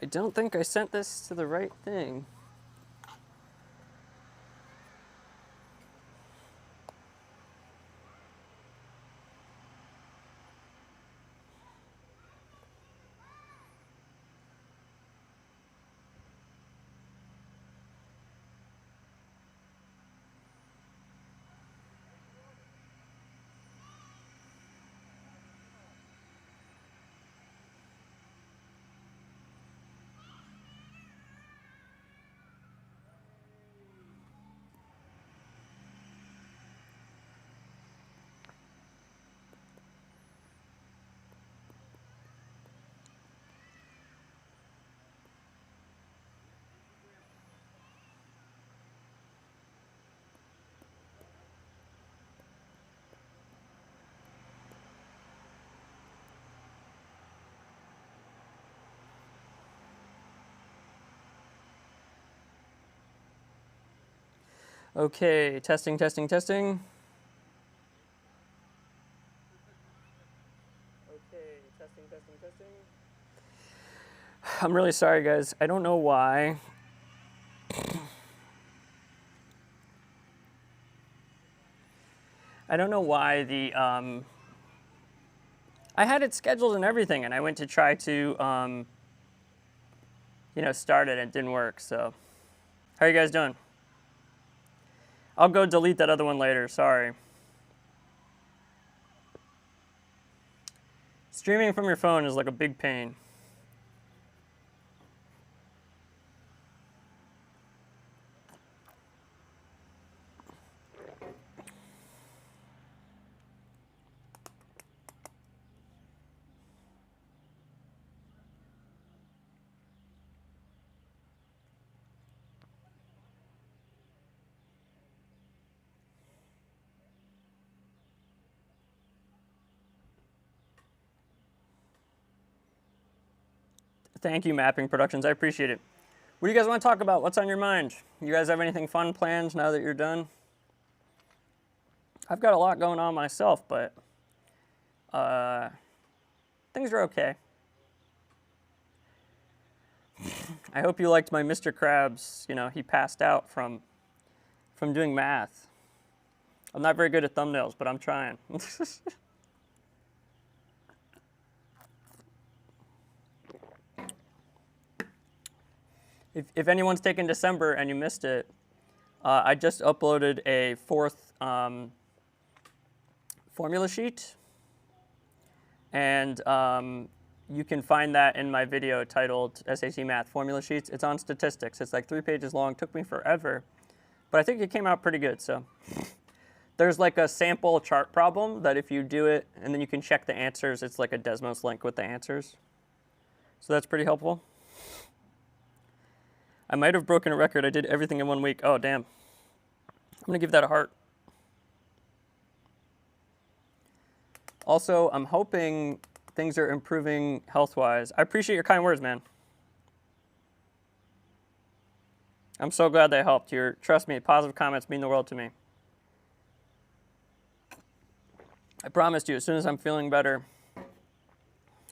don't think I sent this to the right thing. Okay, testing, testing, testing. Okay, testing, testing, testing. I'm really sorry, guys. I don't know why. I don't know why I had it scheduled and everything, and I went to try to, start it and it didn't work, so. How are you guys doing? I'll go delete that other one later, sorry. Streaming from your phone is like a big pain. Thank you, Mapping Productions. I appreciate it. What do you guys want to talk about? What's on your mind? You guys have anything fun planned now that you're done? I've got a lot going on myself, but things are okay. I hope you liked my Mr. Krabs. You know, he passed out from doing math. I'm not very good at thumbnails, but I'm trying. If anyone's taken December and you missed it, I just uploaded a fourth formula sheet, and you can find that in my video titled SAT Math Formula Sheets. It's on statistics. It's like 3 pages long. Took me forever, but I think it came out pretty good. So there's like a sample chart problem that if you do it and then you can check the answers, it's like a Desmos link with the answers. So that's pretty helpful. I might have broken a record. I did everything in 1 week. Oh, damn. I'm going to give that a heart. Also, I'm hoping things are improving health-wise. I appreciate your kind words, man. I'm so glad they helped. Trust me, positive comments mean the world to me. I promised you, as soon as I'm feeling better,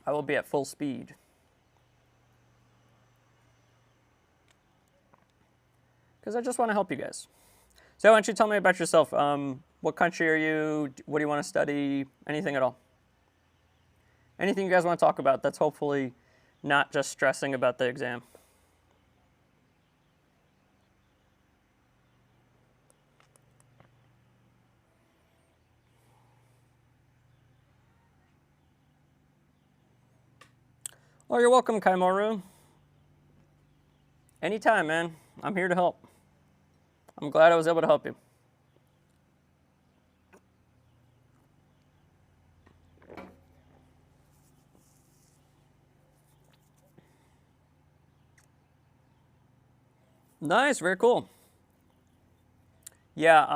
I will be at full speed. Because I just want to help you guys. So why don't you tell me about yourself? What country are you? What do you want to study? Anything at all? Anything you guys want to talk about that's hopefully not just stressing about the exam. Oh, you're welcome, Kaimoru. Anytime, man. I'm here to help. I'm glad I was able to help you. Nice, very cool. Yeah,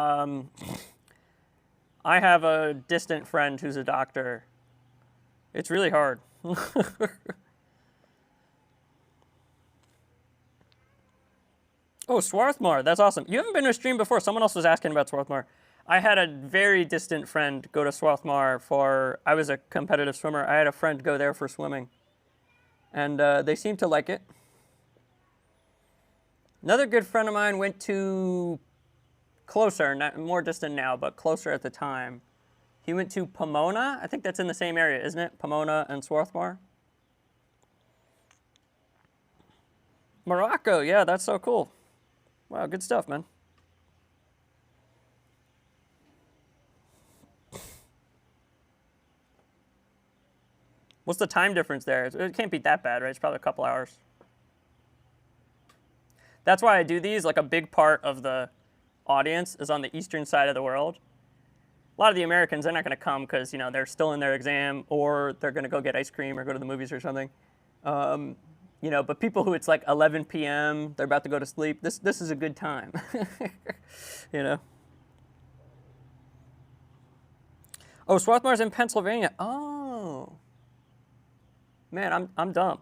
I have a distant friend who's a doctor. It's really hard. Oh, Swarthmore, that's awesome. You haven't been to a stream before. Someone else was asking about Swarthmore. I had a very distant friend go to Swarthmore I was a competitive swimmer. I had a friend go there for swimming. And they seemed to like it. Another good friend of mine went to closer, not more distant now, but closer at the time. He went to Pomona. I think that's in the same area, isn't it? Pomona and Swarthmore. Morocco, yeah, that's so cool. Wow, good stuff, man. What's the time difference there? It can't be that bad, right? It's probably a couple hours. That's why I do these. Like a big part of the audience is on the eastern side of the world. A lot of the Americans, they're not going to come because, you know, they're still in their exam or they're going to go get ice cream or go to the movies or something. You know, but people who it's like 11 p.m., they're about to go to sleep, this is a good time. You know? Oh, Swarthmore's in Pennsylvania. Oh. Man, I'm dumb.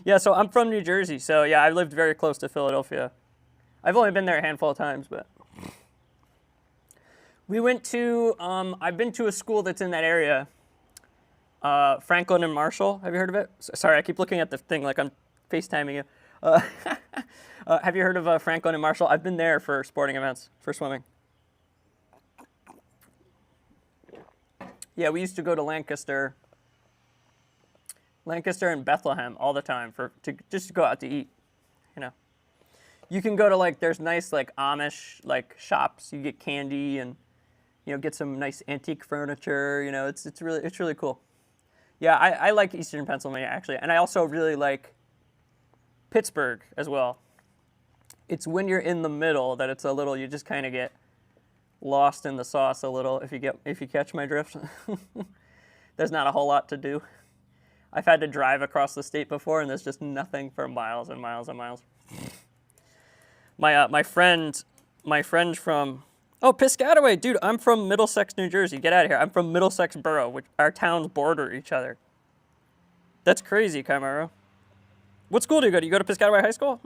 Yeah, so I'm from New Jersey. So, yeah, I lived very close to Philadelphia. I've only been there a handful of times, but... We went to, I've been to a school that's in that area, Franklin and Marshall. Have you heard of it? Sorry, I keep looking at the thing like I'm FaceTiming you. Have you heard of Franklin and Marshall? I've been there for sporting events, for swimming. Yeah, we used to go to Lancaster and Bethlehem all the time just to go out to eat, you know. You can go to like, there's nice like Amish like shops. You get candy and, you know, get some nice antique furniture. You know, it's really cool. Yeah, I like Eastern Pennsylvania actually, and I also really like Pittsburgh as well. It's when you're in the middle that it's a little, you just kind of get lost in the sauce a little. If you catch my drift, there's not a whole lot to do. I've had to drive across the state before, and there's just nothing for miles and miles and miles. My friend from Piscataway, dude. I'm from Middlesex, New Jersey. Get out of here. I'm from Middlesex Borough, which our towns border each other. That's crazy, Chimero. What school do you go to? You go to Piscataway High School?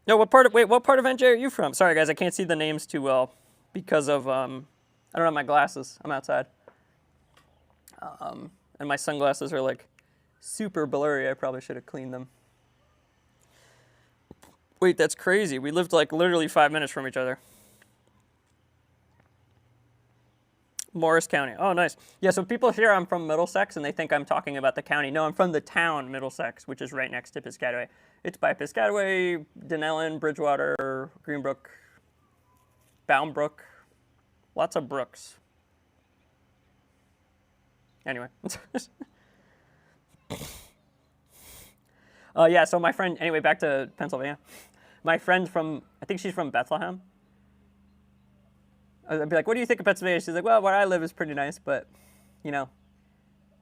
No, what part of NJ are you from? Sorry, guys, I can't see the names too well because of I don't have my glasses. I'm outside. And my sunglasses are like super blurry. I probably should have cleaned them. Wait, that's crazy. We lived like literally 5 minutes from each other. Morris County. Oh, nice. Yeah, so people hear I'm from Middlesex and they think I'm talking about the county. No, I'm from the town Middlesex, which is right next to Piscataway. It's by Piscataway, Dunellen, Bridgewater, Greenbrook, Boundbrook. Lots of brooks. Anyway. Yeah, so my friend, anyway, back to Pennsylvania. My friend I think she's from Bethlehem. I'd be like, what do you think of Pennsylvania? She's like, well, where I live is pretty nice, but, you know,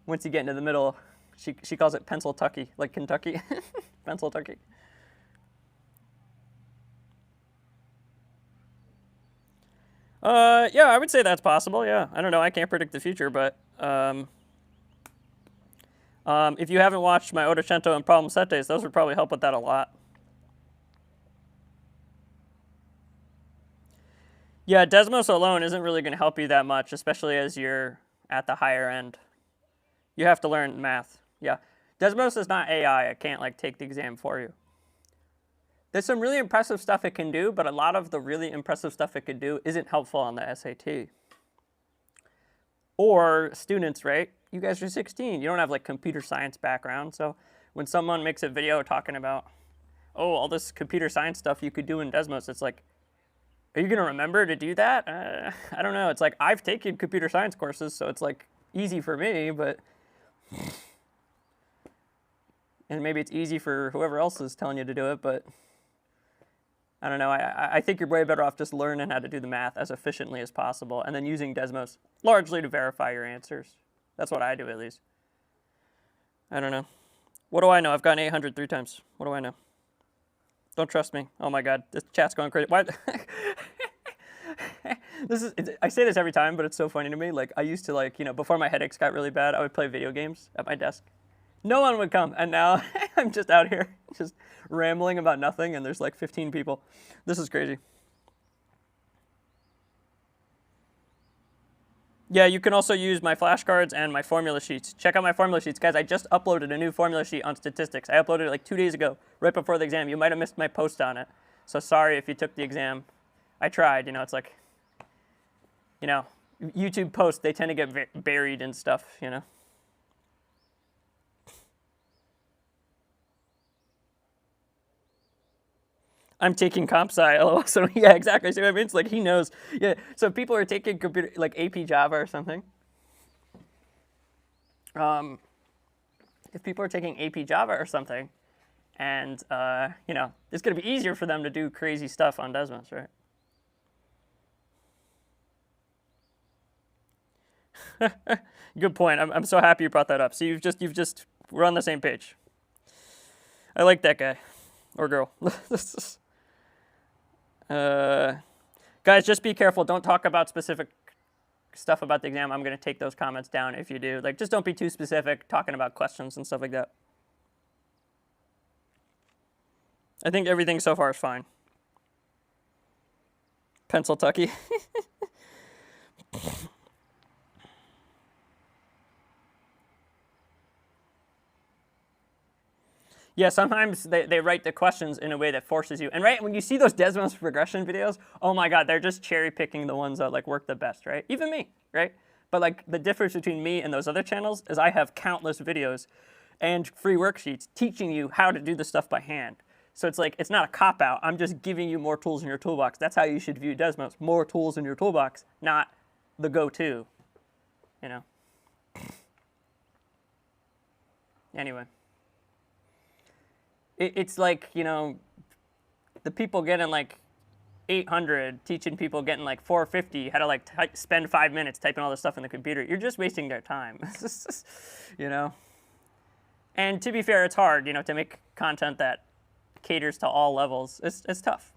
once you get into the middle, she calls it Pennsyltucky, like Kentucky. Pennsyltucky. Yeah, I would say that's possible, yeah. I don't know, I can't predict the future, but if you haven't watched my Ottocento and Problem Setes, those would probably help with that a lot. Yeah, Desmos alone isn't really going to help you that much, especially as you're at the higher end. You have to learn math. Yeah, Desmos is not AI. It can't like take the exam for you. There's some really impressive stuff it can do, but a lot of the really impressive stuff it could do isn't helpful on the SAT. Or students, right? You guys are 16. You don't have like computer science background. So when someone makes a video talking about, oh, all this computer science stuff you could do in Desmos, it's like, are you going to remember to do that? I don't know. It's like I've taken computer science courses, so it's like easy for me, but... And maybe it's easy for whoever else is telling you to do it, but... I don't know. I think you're way better off just learning how to do the math as efficiently as possible and then using Desmos largely to verify your answers. That's what I do, at least. I don't know. What do I know? I've gotten 800 3 times. What do I know? Don't trust me. Oh my God, this chat's going crazy. What? I say this every time, but it's so funny to me. Like I used to like, you know, before my headaches got really bad, I would play video games at my desk. No one would come, and now I'm just out here just rambling about nothing, and there's like 15 people. This is crazy. Yeah, you can also use my flashcards and my formula sheets. Check out my formula sheets. Guys, I just uploaded a new formula sheet on statistics. I uploaded it like 2 days ago, right before the exam. You might have missed my post on it. So sorry if you took the exam. I tried, it's like, YouTube posts, they tend to get buried in stuff. I'm taking comp sci, lol. So yeah, exactly. See what I mean? It's like he knows. Yeah. So if people are taking computer like AP Java or something. If people are taking AP Java or something, and it's going to be easier for them to do crazy stuff on Desmos, right? Good point. I'm so happy you brought that up. So we're on the same page. I like that guy or girl. Guys, just be careful. Don't talk about specific stuff about the exam. I'm going to take those comments down if you do. Like, just don't be too specific talking about questions and stuff like that. I think everything so far is fine. Pennsyltucky. Yeah, sometimes they write the questions in a way that forces you. And right when you see those Desmos regression videos, oh my God, they're just cherry picking the ones that like work the best, right? Even me, right? But like the difference between me and those other channels is I have countless videos and free worksheets teaching you how to do the stuff by hand. So it's like, it's not a cop-out. I'm just giving you more tools in your toolbox. That's how you should view Desmos. More tools in your toolbox, not the go-to, Anyway. It's like, the people getting like 800, teaching people getting like 450, how to like spend 5 minutes typing all this stuff in the computer. You're just wasting their time, And to be fair, it's hard, to make content that caters to all levels. It's tough.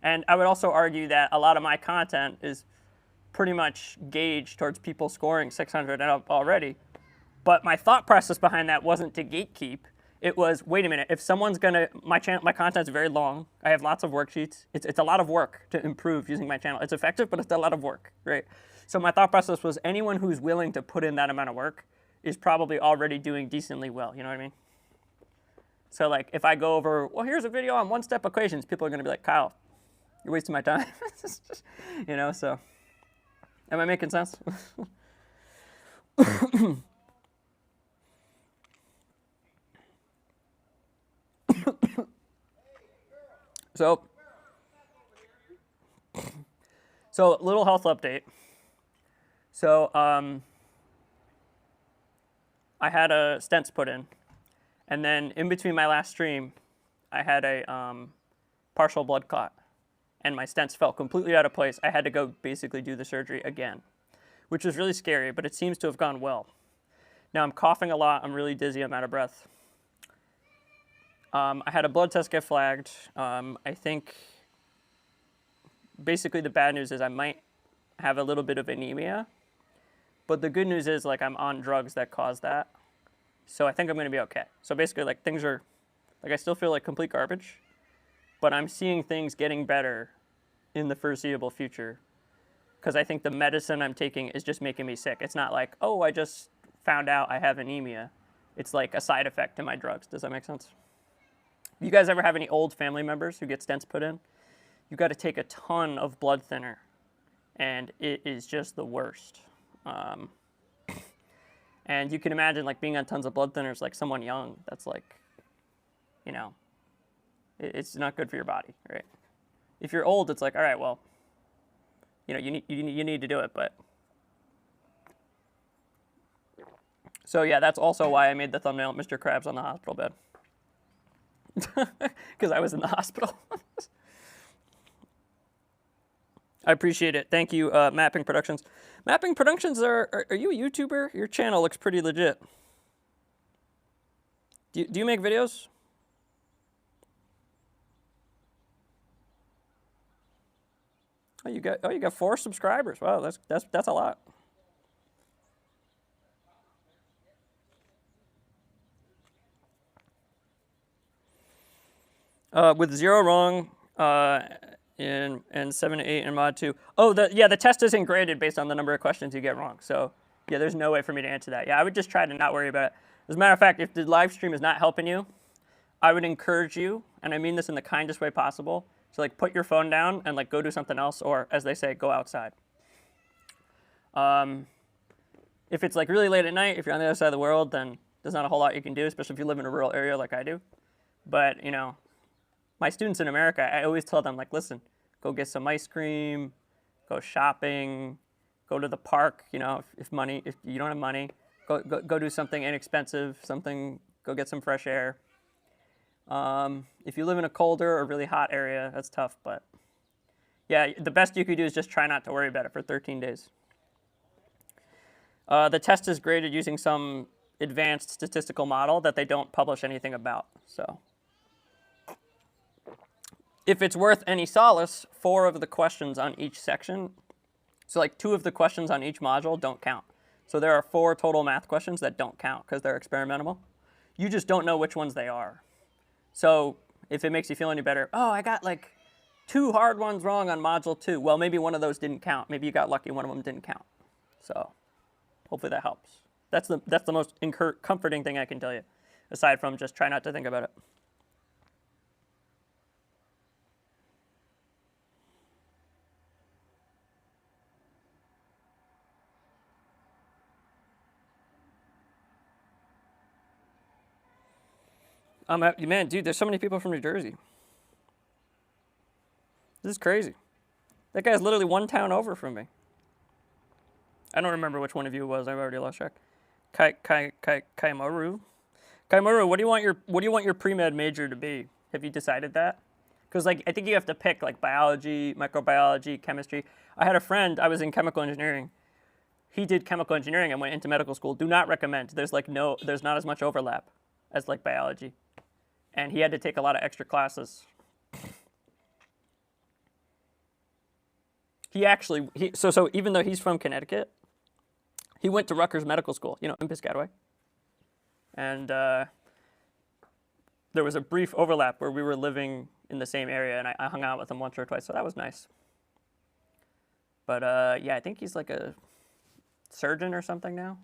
And I would also argue that a lot of my content is pretty much gauged towards people scoring 600 and up already. But my thought process behind that wasn't to gatekeep. It was, wait a minute, if someone's gonna, my content's very long. I have lots of worksheets. It's a lot of work to improve using my channel. It's effective, but it's a lot of work, right? So my thought process was anyone who's willing to put in that amount of work is probably already doing decently well, you know what I mean? So like if I go over, well, here's a video on one-step equations, people are gonna be like, Kyle, you're wasting my time. So am I making sense? So little health update. So I had a stents put in, and then in between my last stream, I had a partial blood clot, and my stents fell completely out of place. I had to go basically do the surgery again, which was really scary, but it seems to have gone well. Now I'm coughing a lot. I'm really dizzy. I'm out of breath. I had a blood test get flagged. I think basically the bad news is I might have a little bit of anemia, but the good news is like I'm on drugs that cause that. So I think I'm going to be okay. So basically like things are, like I still feel like complete garbage, but I'm seeing things getting better in the foreseeable future because I think the medicine I'm taking is just making me sick. It's not like, oh, I just found out I have anemia. It's like a side effect to my drugs. Does that make sense? You guys ever have any old family members who get stents put in? You've got to take a ton of blood thinner, and it is just the worst. And you can imagine like being on tons of blood thinners like someone young. That's like, it's not good for your body, right? If you're old, it's like, all right, well, you need to do it, but. So yeah, that's also why I made the thumbnail Mr. Krabs on the hospital bed. Because I was in the hospital. I appreciate it. Thank you, Mapping Productions. Mapping Productions, are you a YouTuber? Your channel looks pretty legit. Do you make videos? Oh, you got 4 subscribers. Wow, that's a lot. With 0 wrong, and 7 to 8 in mod 2. Oh, the test isn't graded based on the number of questions you get wrong. So yeah, there's no way for me to answer that. Yeah, I would just try to not worry about it. As a matter of fact, if the live stream is not helping you, I would encourage you, and I mean this in the kindest way possible, to like put your phone down and like go do something else, or as they say, go outside. If it's like really late at night, if you're on the other side of the world, then there's not a whole lot you can do, especially if you live in a rural area like I do. But, you know, my students in America, I always tell them, like, listen, go get some ice cream, go shopping, go to the park, you know, if you don't have money, go do something inexpensive, go get some fresh air. If you live in a colder or really hot area, that's tough, but yeah, the best you could do is just try not to worry about it for 13 days. The test is graded using some advanced statistical model that they don't publish anything about. So if it's worth any solace, 4 of the questions on each section, so like 2 of the questions on each module don't count. So there are 4 total math questions that don't count because they're experimental. You just don't know which ones they are. So if it makes you feel any better, oh, I got like 2 hard ones wrong on module 2. Well, maybe one of those didn't count. Maybe you got lucky one of them didn't count. So hopefully that helps. That's the most comforting thing I can tell you, aside from just try not to think about it. Man, dude, there's so many people from New Jersey. This is crazy. That guy's literally 1 town over from me. I don't remember which one of you it was. I've already lost track. Kaimaru. Kaimaru, what do you want your pre-med major to be? Have you decided that? Because like I think you have to pick like biology, microbiology, chemistry. I had a friend. I was in chemical engineering. He did chemical engineering and went into medical school. Do not recommend. There's not as much overlap as like biology, and he had to take a lot of extra classes. So even though he's from Connecticut, he went to Rutgers Medical School, you know, in Piscataway. And there was a brief overlap where we were living in the same area, and I hung out with him once or twice, so that was nice. But yeah, I think he's like a surgeon or something now.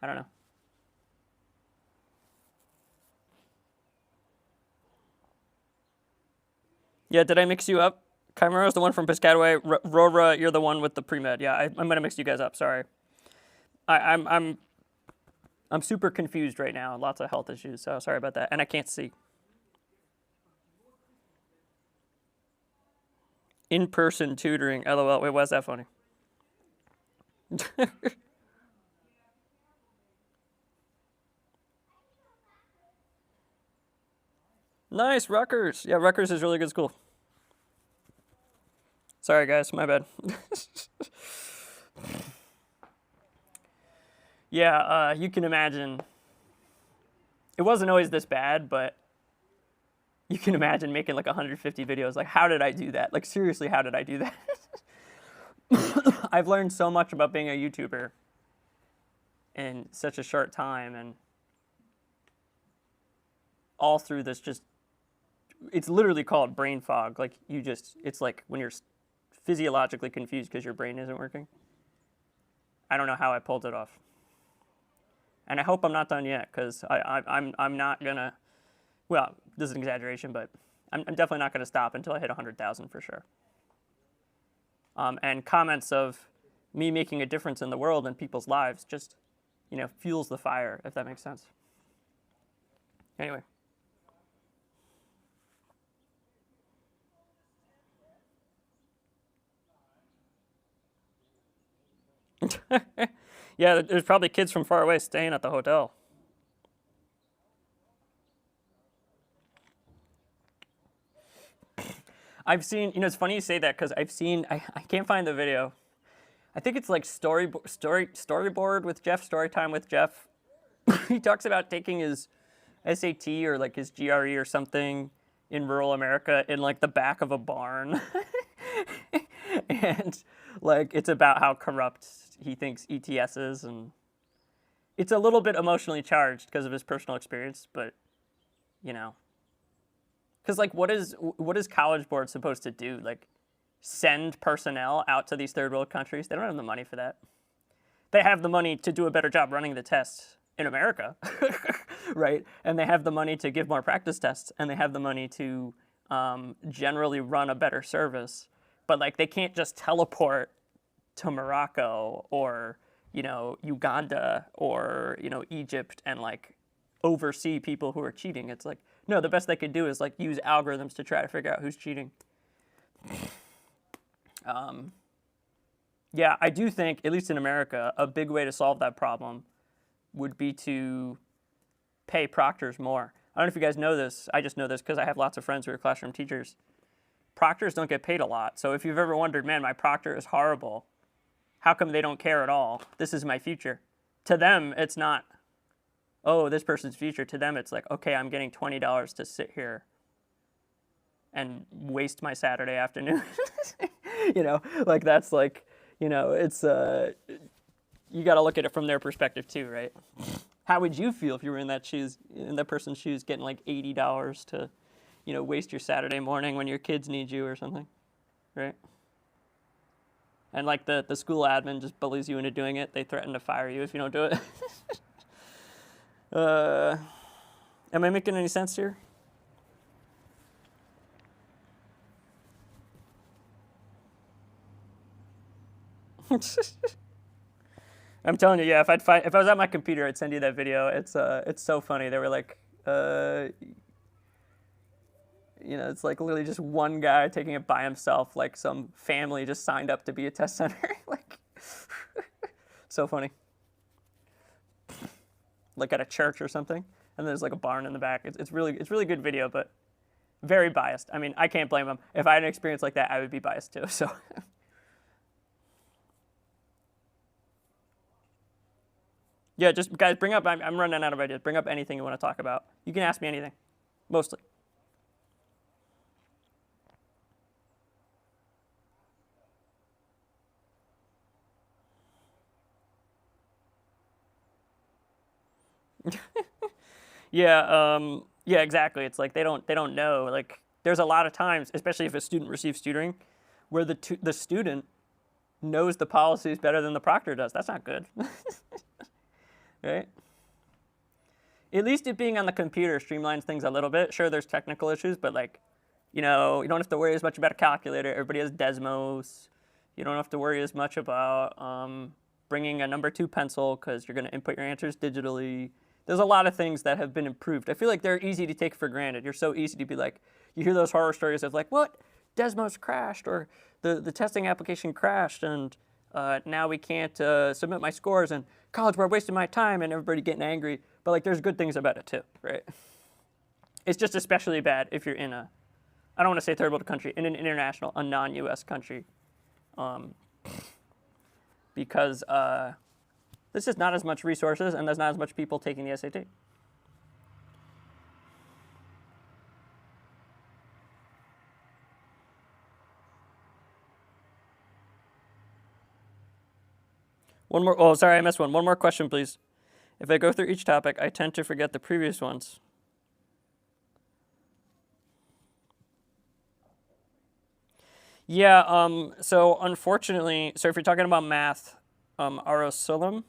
I don't know. Yeah, did I mix you up? Chimera's the one from Piscataway. Rora, you're the one with the pre-med. Yeah, I'm gonna mix you guys up. Sorry. I'm super confused right now. Lots of health issues, so sorry about that. And I can't see. In-person tutoring. LOL. Wait, why is that funny? Nice, Rutgers. Yeah, Rutgers is a really good school. Sorry, guys, my bad. Yeah, you can imagine. It wasn't always this bad, but you can imagine making like 150 videos. Like, how did I do that? Like, seriously, how did I do that? I've learned so much about being a YouTuber in such a short time, and all through this it's literally called brain fog. Like, it's like when you're physiologically confused because your brain isn't working. I don't know how I pulled it off. And I hope I'm not done yet, because I'm not gonna, well, this is an exaggeration, but I'm definitely not gonna stop until I hit 100,000 for sure. And comments of me making a difference in the world and people's lives just, you know, fuels the fire, if that makes sense. Anyway. Yeah, there's probably kids from far away staying at the hotel. I've seen, you know, it's funny you say that, because I can't find the video. I think it's like storyboard with Jeff, story time with Jeff. He talks about taking his SAT or like his GRE or something in rural America in like the back of a barn. And like it's about how corrupt he thinks ETS is, and it's a little bit emotionally charged because of his personal experience, but you know, Because like, what is College Board supposed to do? Like, send personnel out to these third world countries? They don't have the money for that. They have the money to do a better job running the tests in America, right? And they have the money to give more practice tests, and they have the money to generally run a better service. But like, they can't just teleport to Morocco or, you know, Uganda or, you know, Egypt and like oversee people who are cheating. It's like, no, the best they could do is like use algorithms to try to figure out who's cheating. Yeah, I do think, at least in America, a big way to solve that problem would be to pay proctors more. I don't know if you guys know this. I just know this because I have lots of friends who are classroom teachers. Proctors don't get paid a lot. So if you've ever wondered, man, my proctor is horrible, how come they don't care at all? This is my future. To them, it's not, oh, this person's future. To them, it's like, okay, I'm getting $20 to sit here and waste my Saturday afternoon. You know, like that's like, you know, it's, you got to look at it from their perspective too, right? How would you feel if you were in that person's shoes, getting like $80 to, you know, waste your Saturday morning when your kids need you or something, right? And like the school admin just bullies you into doing it. They threaten to fire you if you don't do it. Am I making any sense here? I'm telling you, yeah. If I was at my computer, I'd send you that video. It's so funny. They were like, you know, it's like literally just one guy taking it by himself. Like some family just signed up to be a test center. Like, so funny. Like at a church or something, and there's like a barn in the back. It's really good video, but very biased. I mean, I can't blame them. If I had an experience like that, I would be biased too. So. Yeah, just guys, bring up. I'm running out of ideas. Bring up anything you want to talk about. You can ask me anything, mostly. Yeah, yeah, exactly. It's like they don't know. Like there's a lot of times, especially if a student receives tutoring, where the student knows the policies better than the proctor does. That's not good. Right? At least it being on the computer streamlines things a little bit. Sure, there's technical issues, but like, you know, you don't have to worry as much about a calculator. Everybody has Desmos. You don't have to worry as much about bringing a number 2 pencil because you're going to input your answers digitally. There's a lot of things that have been improved. I feel like they're easy to take for granted. You're so easy to be like, you hear those horror stories of like, what? Desmos crashed, or the testing application crashed, and now we can't submit my scores, and College Board wasting my time, and everybody getting angry. But like, there's good things about it too, right? It's just especially bad if you're in a, I don't want to say third world country, in an international, a non-US country, because there's just not as much resources, and there's not as much people taking the SAT. One more, oh, sorry, I missed one. One more question, please. If I go through each topic, I tend to forget the previous ones. Yeah, so unfortunately, so if you're talking about math, Arasulum,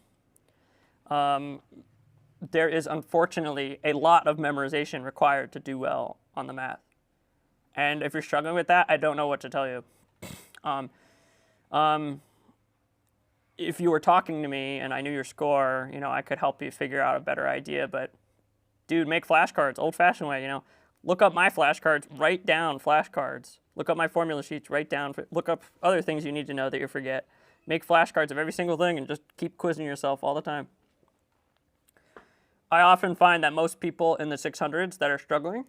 there is unfortunately a lot of memorization required to do well on the math. And if you're struggling with that, I don't know what to tell you. If you were talking to me and I knew your score, you know, I could help you figure out a better idea. But dude, make flashcards, old-fashioned way, you know. Look up my flashcards, write down flashcards. Look up my formula sheets, write down, look up other things you need to know that you forget. Make flashcards of every single thing and just keep quizzing yourself all the time. I often find that most people in the 600s that are struggling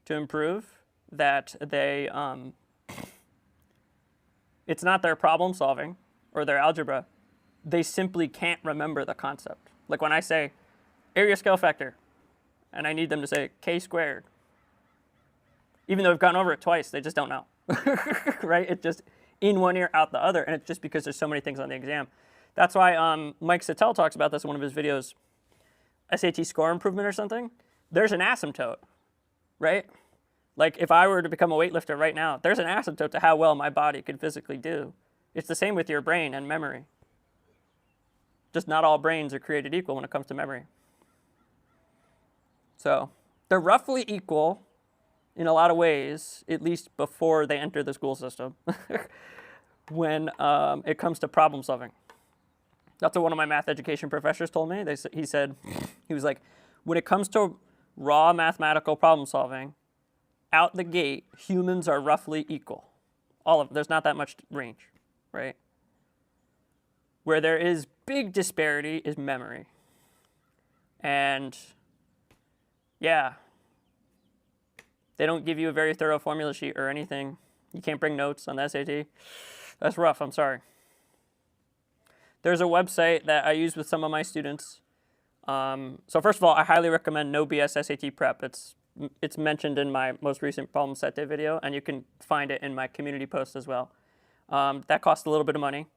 to improve, that they, it's not their problem solving or their algebra. They simply can't remember the concept. Like when I say area scale factor, and I need them to say k squared, even though I've gone over it twice, they just don't know, right? It's just in one ear, out the other, and it's just because there's so many things on the exam. That's why Mike Sattel talks about this in one of his videos, SAT score improvement or something. There's an asymptote, right? Like if I were to become a weightlifter right now, there's an asymptote to how well my body could physically do. It's the same with your brain and memory. Just not all brains are created equal when it comes to memory. So they're roughly equal in a lot of ways, at least before they enter the school system, when it comes to problem solving. That's what one of my math education professors told me. He said, he was like, when it comes to raw mathematical problem solving, out the gate, humans are roughly equal. There's not that much range, right? Where there is big disparity is memory. And yeah, they don't give you a very thorough formula sheet or anything. You can't bring notes on the SAT. That's rough, I'm sorry. There's a website that I use with some of my students. So first of all, I highly recommend No BS SAT Prep. It's mentioned in my most recent problem set day video, and you can find it in my community post as well. That costs a little bit of money.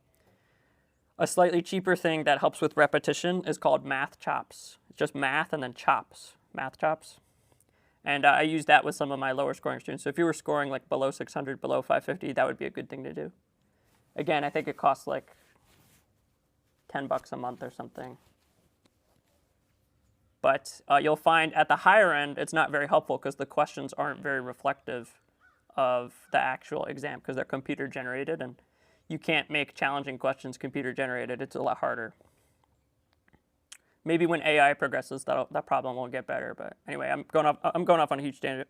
A slightly cheaper thing that helps with repetition is called Math Chops. It's just math and then chops, Math Chops. And I use that with some of my lower scoring students. So if you were scoring like below 600, below 550, that would be a good thing to do. Again, I think it costs like $10 a month or something. But you'll find at the higher end, it's not very helpful because the questions aren't very reflective of the actual exam because they're computer generated, and you can't make challenging questions computer generated. It's a lot harder. Maybe when AI progresses, that problem will get better. But anyway, I'm going off on a huge tangent.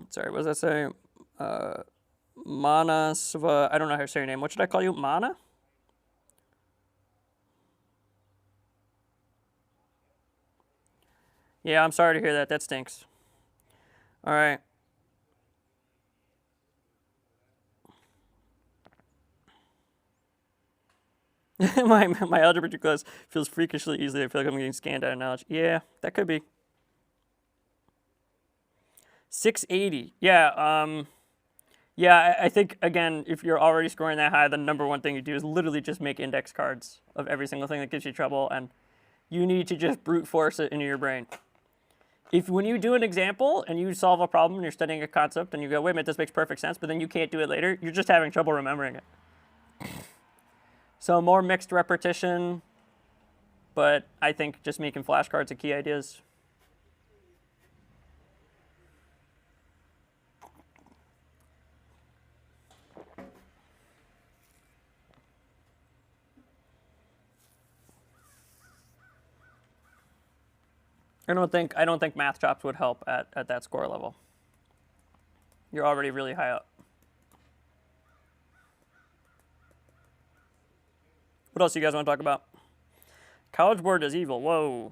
Sorry, what was I saying? Manasva, I don't know how to say your name. What should I call you? Mana? Yeah, I'm sorry to hear that. That stinks. All right. my algebra 2 class feels freakishly easy. I feel like I'm getting scanned out of knowledge. Yeah, that could be. 680. Yeah, yeah, I think, again, if you're already scoring that high, the number one thing you do is literally just make index cards of every single thing that gives you trouble, and you need to just brute force it into your brain. When you do an example and you solve a problem and you're studying a concept and you go, wait a minute, this makes perfect sense, but then you can't do it later, you're just having trouble remembering it. So more mixed repetition, but I think just making flashcards are key ideas. I don't think Math Chops would help at that score level. You're already really high up. What else do you guys want to talk about? College Board is evil. Whoa.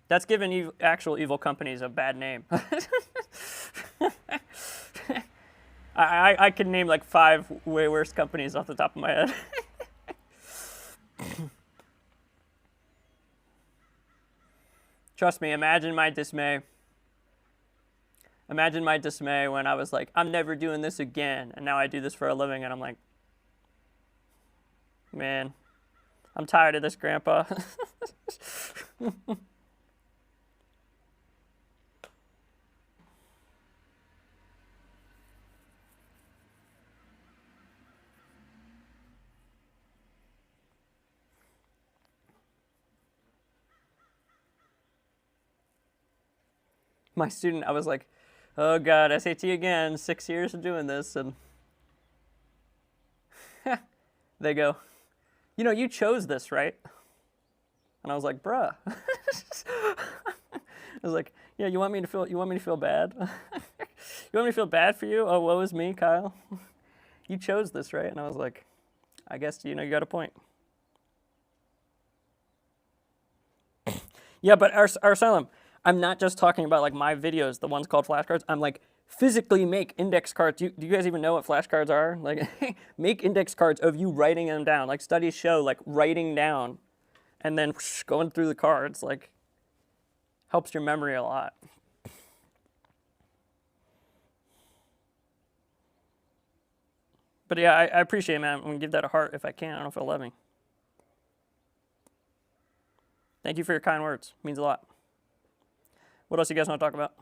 That's giving actual evil companies a bad name. I could name like 5 way worse companies off the top of my head. Trust me, imagine my dismay. Imagine my dismay when I was like, I'm never doing this again. And now I do this for a living, and I'm like, man, I'm tired of this, Grandpa. My student, I was like, oh God, SAT again, 6 years of doing this. And they go, you know, you chose this, right? And I was like, bruh. I was like, yeah, you want me to feel bad? You want me to feel bad for you? Oh, woe is me, Kyle. You chose this, right? And I was like, I guess, you got a point. Yeah, but Arsalam, I'm not just talking about like my videos, the ones called flashcards. I'm like, physically make index cards. Do you guys even know what flashcards are? Like, make index cards of you writing them down. Like studies show, like writing down and then going through the cards, like, helps your memory a lot. But yeah, I appreciate it, man. I'm going to give that a heart if I can. I don't know if it'll let me. Thank you for your kind words. It means a lot. What else you guys want to talk about?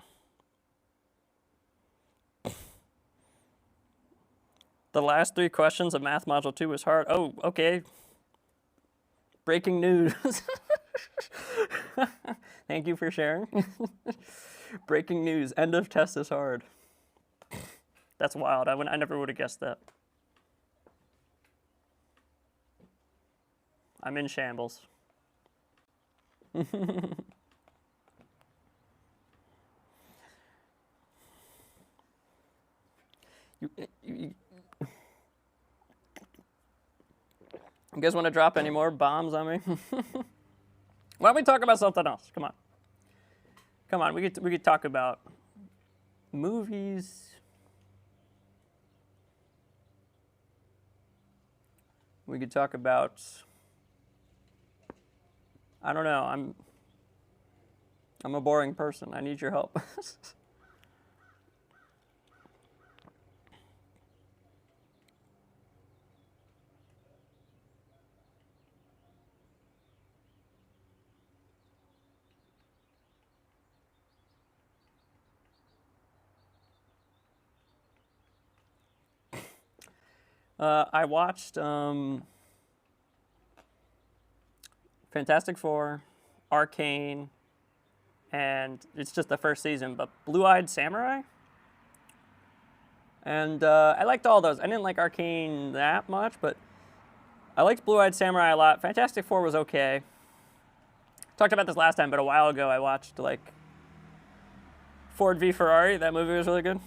The last 3 questions of Math Module 2 was hard. Oh, okay. Breaking news. Thank you for sharing. Breaking news. End of test is hard. That's wild. I never would have guessed that. I'm in shambles. You guys want to drop any more bombs on me? Why don't we talk about something else? Come on. Come on, we could talk about movies. We could talk about, I don't know, I'm a boring person. I need your help. I watched Fantastic Four, Arcane, and it's just the first season, but Blue-Eyed Samurai. And I liked all those. I didn't like Arcane that much, but I liked Blue-Eyed Samurai a lot. Fantastic Four was okay. Talked about this last time, but a while ago I watched like Ford v Ferrari. That movie was really good.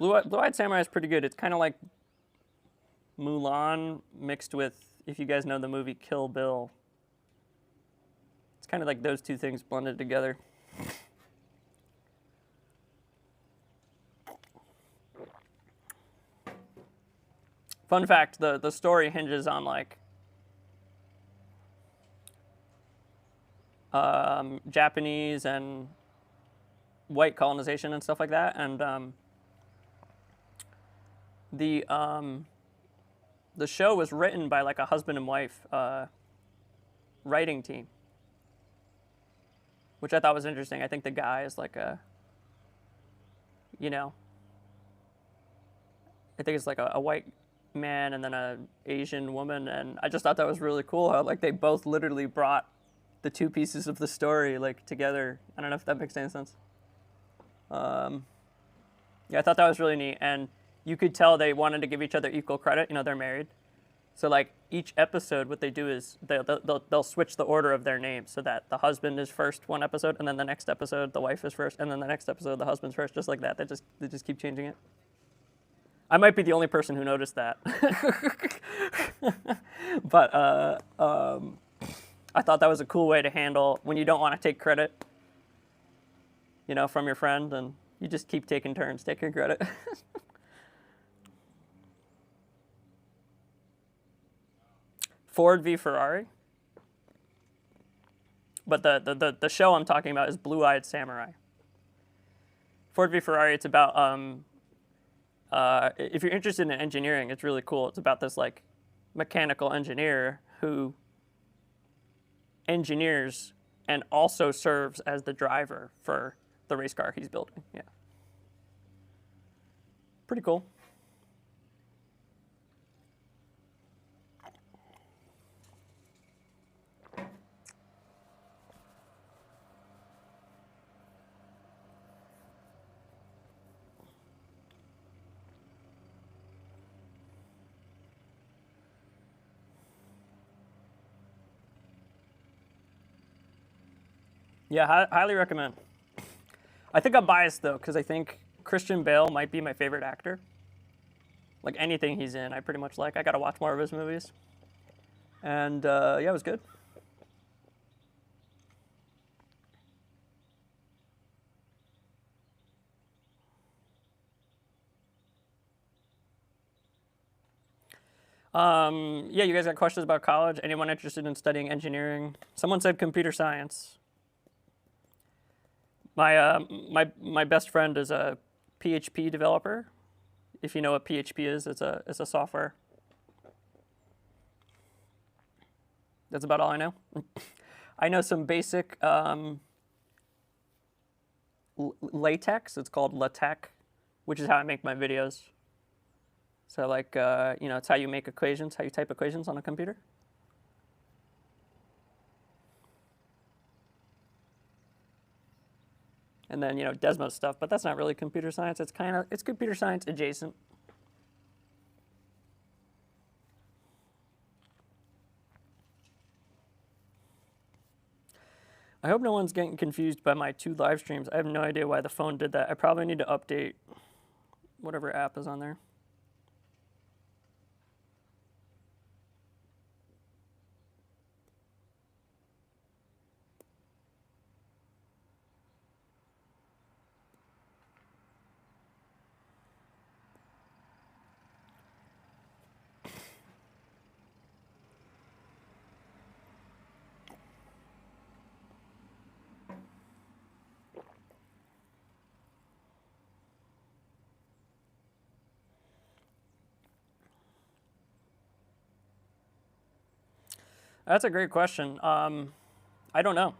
Blue-Eyed Samurai is pretty good. It's kind of like Mulan mixed with, if you guys know the movie Kill Bill. It's kind of like those two things blended together. Fun fact, the story hinges on like Japanese and white colonization and stuff like that, and the show was written by like a husband and wife writing team, which I thought was interesting. I think the guy is like a, you know, I think it's like a white man and then a Asian woman, and I just thought that was really cool how like they both literally brought the two pieces of the story like together. I don't know if that makes any sense. Yeah, I thought that was really neat, and you could tell they wanted to give each other equal credit. You know, they're married, so like each episode, what they do is they'll switch the order of their names so that the husband is first one episode, and then the next episode the wife is first, and then the next episode the husband's first, just like that. They just keep changing it. I might be the only person who noticed that, but I thought that was a cool way to handle when you don't want to take credit, you know, from your friend, and you just keep taking turns taking credit. Ford v Ferrari. But the show I'm talking about is Blue-Eyed Samurai. Ford v Ferrari, it's about, if you're interested in engineering, it's really cool. It's about this like mechanical engineer who engineers and also serves as the driver for the race car he's building. Yeah. Pretty cool. Yeah, highly recommend. I think I'm biased though, because I think Christian Bale might be my favorite actor. Like anything he's in, I pretty much like. I gotta watch more of his movies. And yeah, it was good. Yeah, you guys got questions about college? Anyone interested in studying engineering? Someone said computer science. My best friend is a PHP developer. If you know what PHP is, it's a software. That's about all I know. I know some basic LaTeX. It's called LaTeX, which is how I make my videos. So like, it's how you make equations, how you type equations on a computer. And then, Desmos stuff, but that's not really computer science. It's computer science adjacent. I hope no one's getting confused by my 2 live streams. I have no idea why the phone did that. I probably need to update whatever app is on there. That's a great question. I don't know.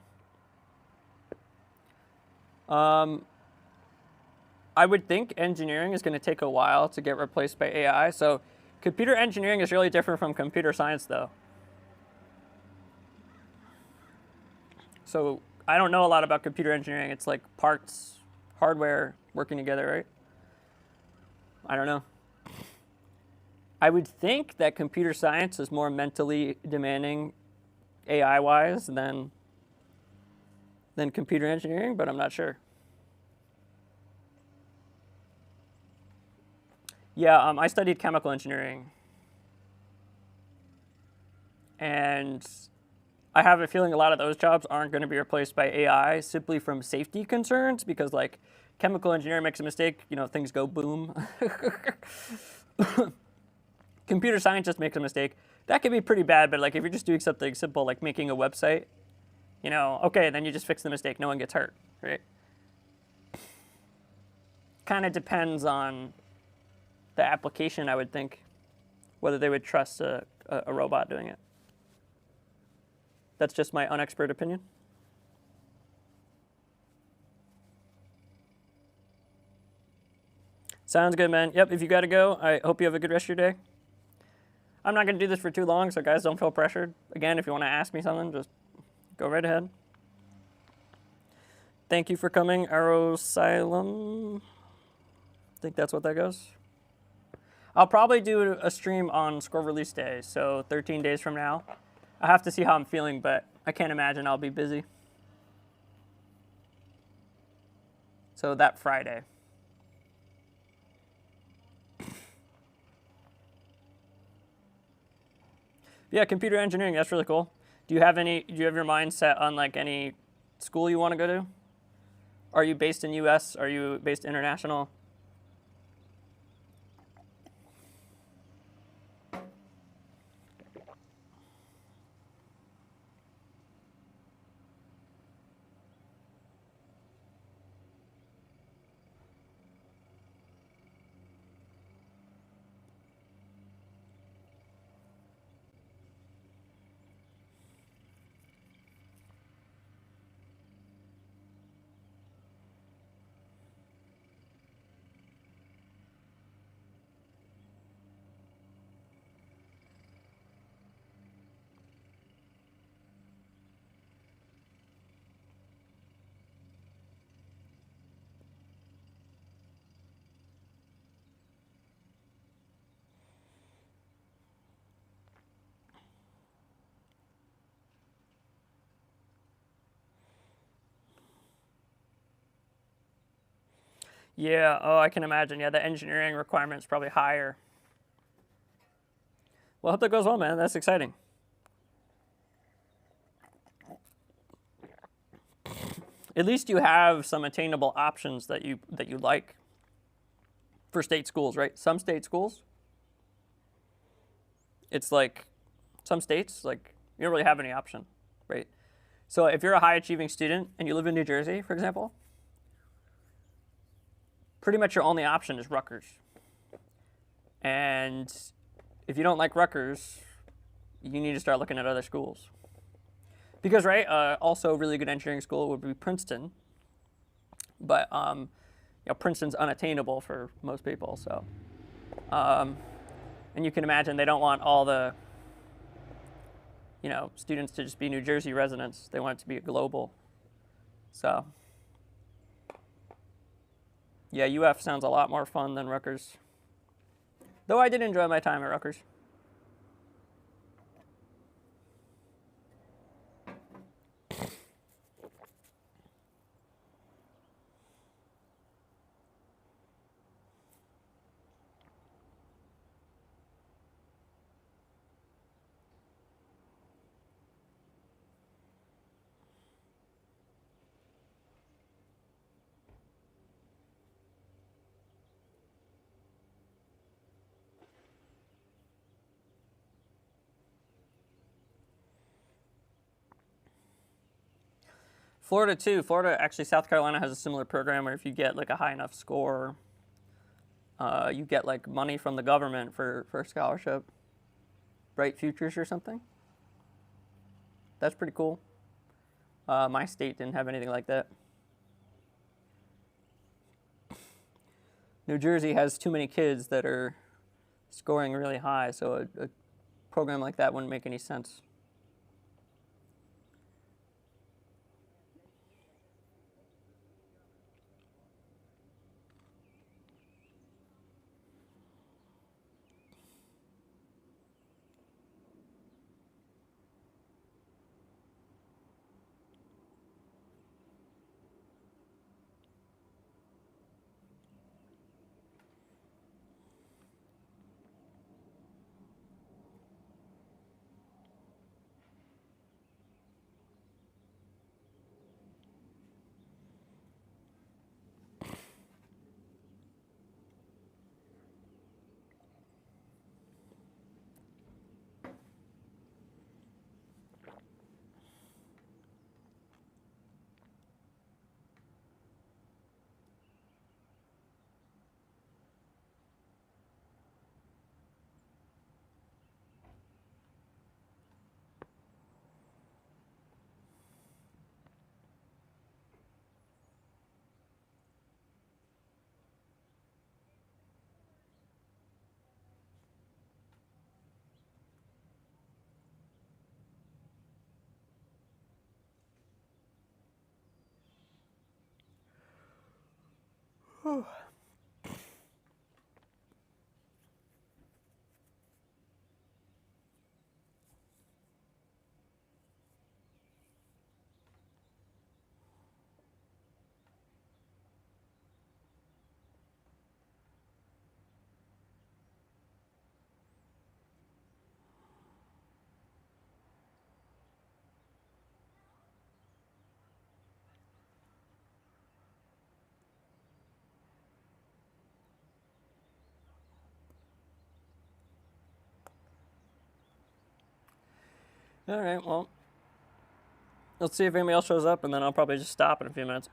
I would think engineering is going to take a while to get replaced by AI. So computer engineering is really different from computer science, though. So I don't know a lot about computer engineering. It's like parts, hardware working together, right? I don't know. I would think that computer science is more mentally demanding AI-wise than computer engineering, but I'm not sure. Yeah, I studied chemical engineering. And I have a feeling a lot of those jobs aren't going to be replaced by AI simply from safety concerns, because like chemical engineer makes a mistake, things go boom. Computer scientist makes a mistake. That can be pretty bad, but like if you're just doing something simple like making a website, okay, then you just fix the mistake. No one gets hurt, right? Kind of depends on the application, I would think, whether they would trust a robot doing it. That's just my unexpert opinion. Sounds good, man. Yep, if you got to go, I hope you have a good rest of your day. I'm not going to do this for too long, so guys, don't feel pressured. Again, if you want to ask me something, just go right ahead. Thank you for coming, Arosylum. I think that's what that goes. I'll probably do a stream on Scroll release day, so 13 days from now. I have to see how I'm feeling, but I can't imagine I'll be busy. So that Friday. Yeah, computer engineering, that's really cool. Do you have your mind set on like any school you want to go to? Are you based in US? Are you based international? Yeah, oh, I can imagine. Yeah, the engineering requirement is probably higher. Well, I hope that goes well, man. That's exciting. At least you have some attainable options that you like for state schools, right? Some state schools, it's like some states, like you don't really have any option, right? So if you're a high achieving student and you live in New Jersey, for example, pretty much your only option is Rutgers. And if you don't like Rutgers, you need to start looking at other schools. Because, right, also a really good engineering school would be Princeton. But, Princeton's unattainable for most people, so. And you can imagine they don't want all the, students to just be New Jersey residents. They want it to be a global. So, yeah, UF sounds a lot more fun than Rutgers. Though I did enjoy my time at Rutgers. Florida too. Actually, South Carolina has a similar program where if you get like a high enough score, you get like money from the government for a scholarship. Bright Futures or something. That's pretty cool. My state didn't have anything like that. New Jersey has too many kids that are scoring really high, so a program like that wouldn't make any sense. All right, well, let's see if anybody else shows up, and then I'll probably just stop in a few minutes.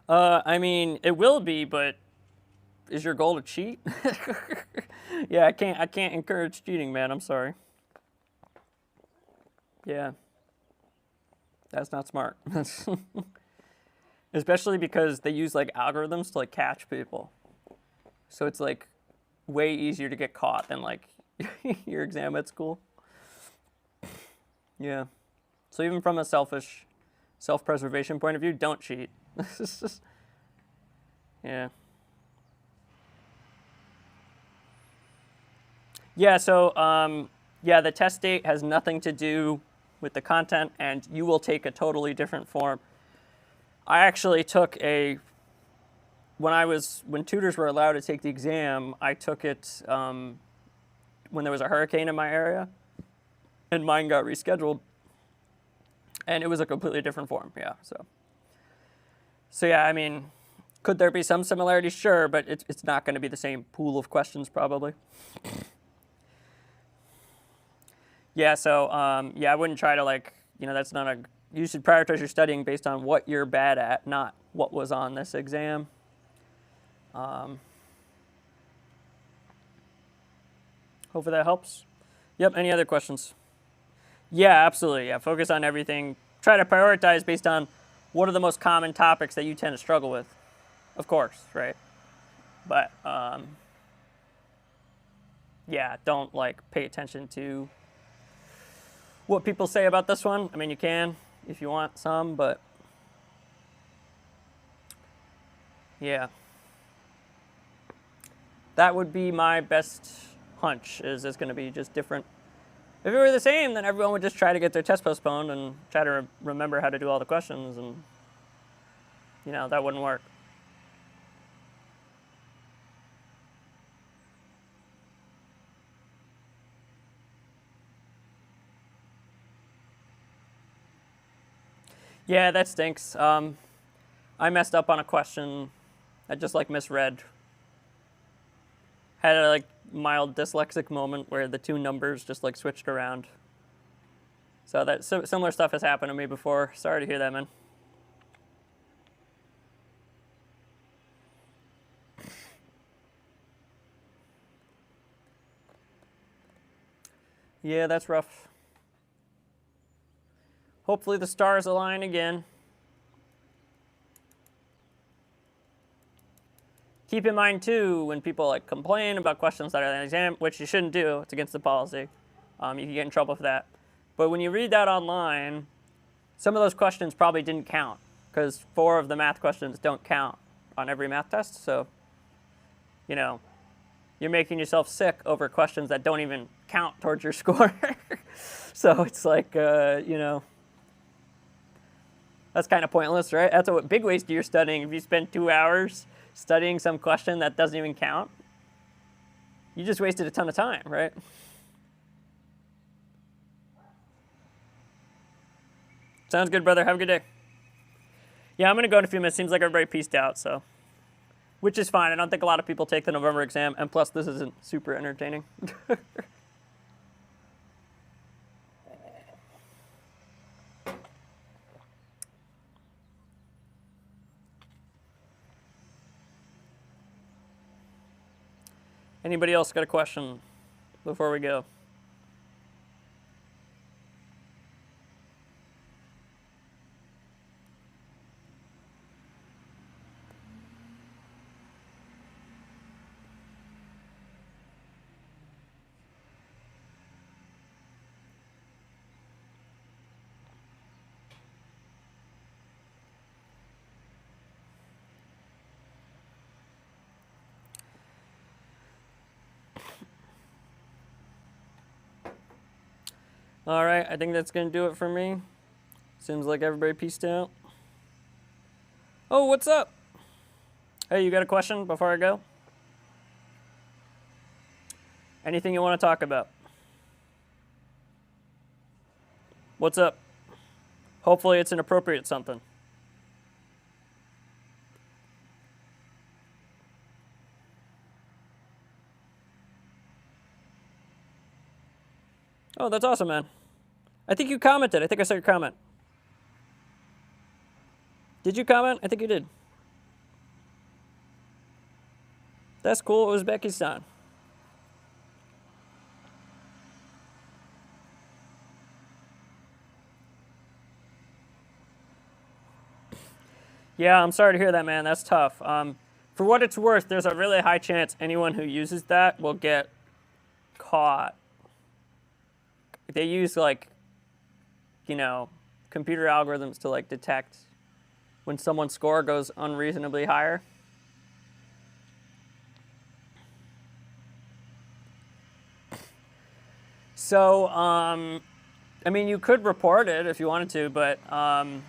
I mean, it will be, but is your goal to cheat? Yeah, I can't encourage cheating, man. I'm sorry. Yeah. That's not smart. Especially because they use like algorithms to like catch people. So it's like way easier to get caught than like your exam at school. Yeah. So even from a selfish self-preservation point of view, don't cheat. Yeah. Yeah, so yeah, the test date has nothing to do with the content, and you will take a totally different form. I actually took when tutors were allowed to take the exam, I took it when there was a hurricane in my area, and mine got rescheduled, and it was a completely different form. Yeah, so yeah, I mean, could there be some similarities? Sure, but it's not going to be the same pool of questions probably. Yeah, so yeah, I wouldn't try to like, that's not a. You should prioritize your studying based on what you're bad at, not what was on this exam. Hopefully that helps. Yep. Any other questions? Yeah, absolutely. Yeah, focus on everything. Try to prioritize based on what are the most common topics that you tend to struggle with. Of course, right? But yeah, don't like pay attention to what people say about this one. I mean, you can if you want some, but yeah. That would be my best hunch, is it's going to be just different. If it were the same, then everyone would just try to get their test postponed and try to remember how to do all the questions, and that wouldn't work. Yeah, that stinks. I messed up on a question. I just like misread. Had a like mild dyslexic moment where the two numbers just like switched around. So that similar stuff has happened to me before. Sorry to hear that, man. Yeah, that's rough. Hopefully the stars align again. Keep in mind too, when people like complain about questions that are in the exam, which you shouldn't do, it's against the policy. You can get in trouble for that. But when you read that online, some of those questions probably didn't count, because 4 of the math questions don't count on every math test. So, you're making yourself sick over questions that don't even count towards your score. So it's like, that's kind of pointless, right? That's a big waste of your studying. If you spend 2 hours studying some question that doesn't even count, you just wasted a ton of time, right? Sounds good, brother. Have a good day. Yeah, I'm going to go in a few minutes. Seems like everybody pieced out, so. Which is fine. I don't think a lot of people take the November exam, and plus this isn't super entertaining. Anybody else got a question before we go? All right, I think that's going to do it for me. Seems like everybody pieced out. Oh, what's up? Hey, you got a question before I go? Anything you want to talk about? What's up? Hopefully it's an appropriate something. Oh, that's awesome, man. I think you commented. I think I saw your comment. Did you comment? I think you did. That's cool, Uzbekistan. Yeah, I'm sorry to hear that, man. That's tough. For what it's worth, there's a really high chance anyone who uses that will get caught. They use like, computer algorithms to like detect when someone's score goes unreasonably higher. So, I mean, you could report it if you wanted to, but I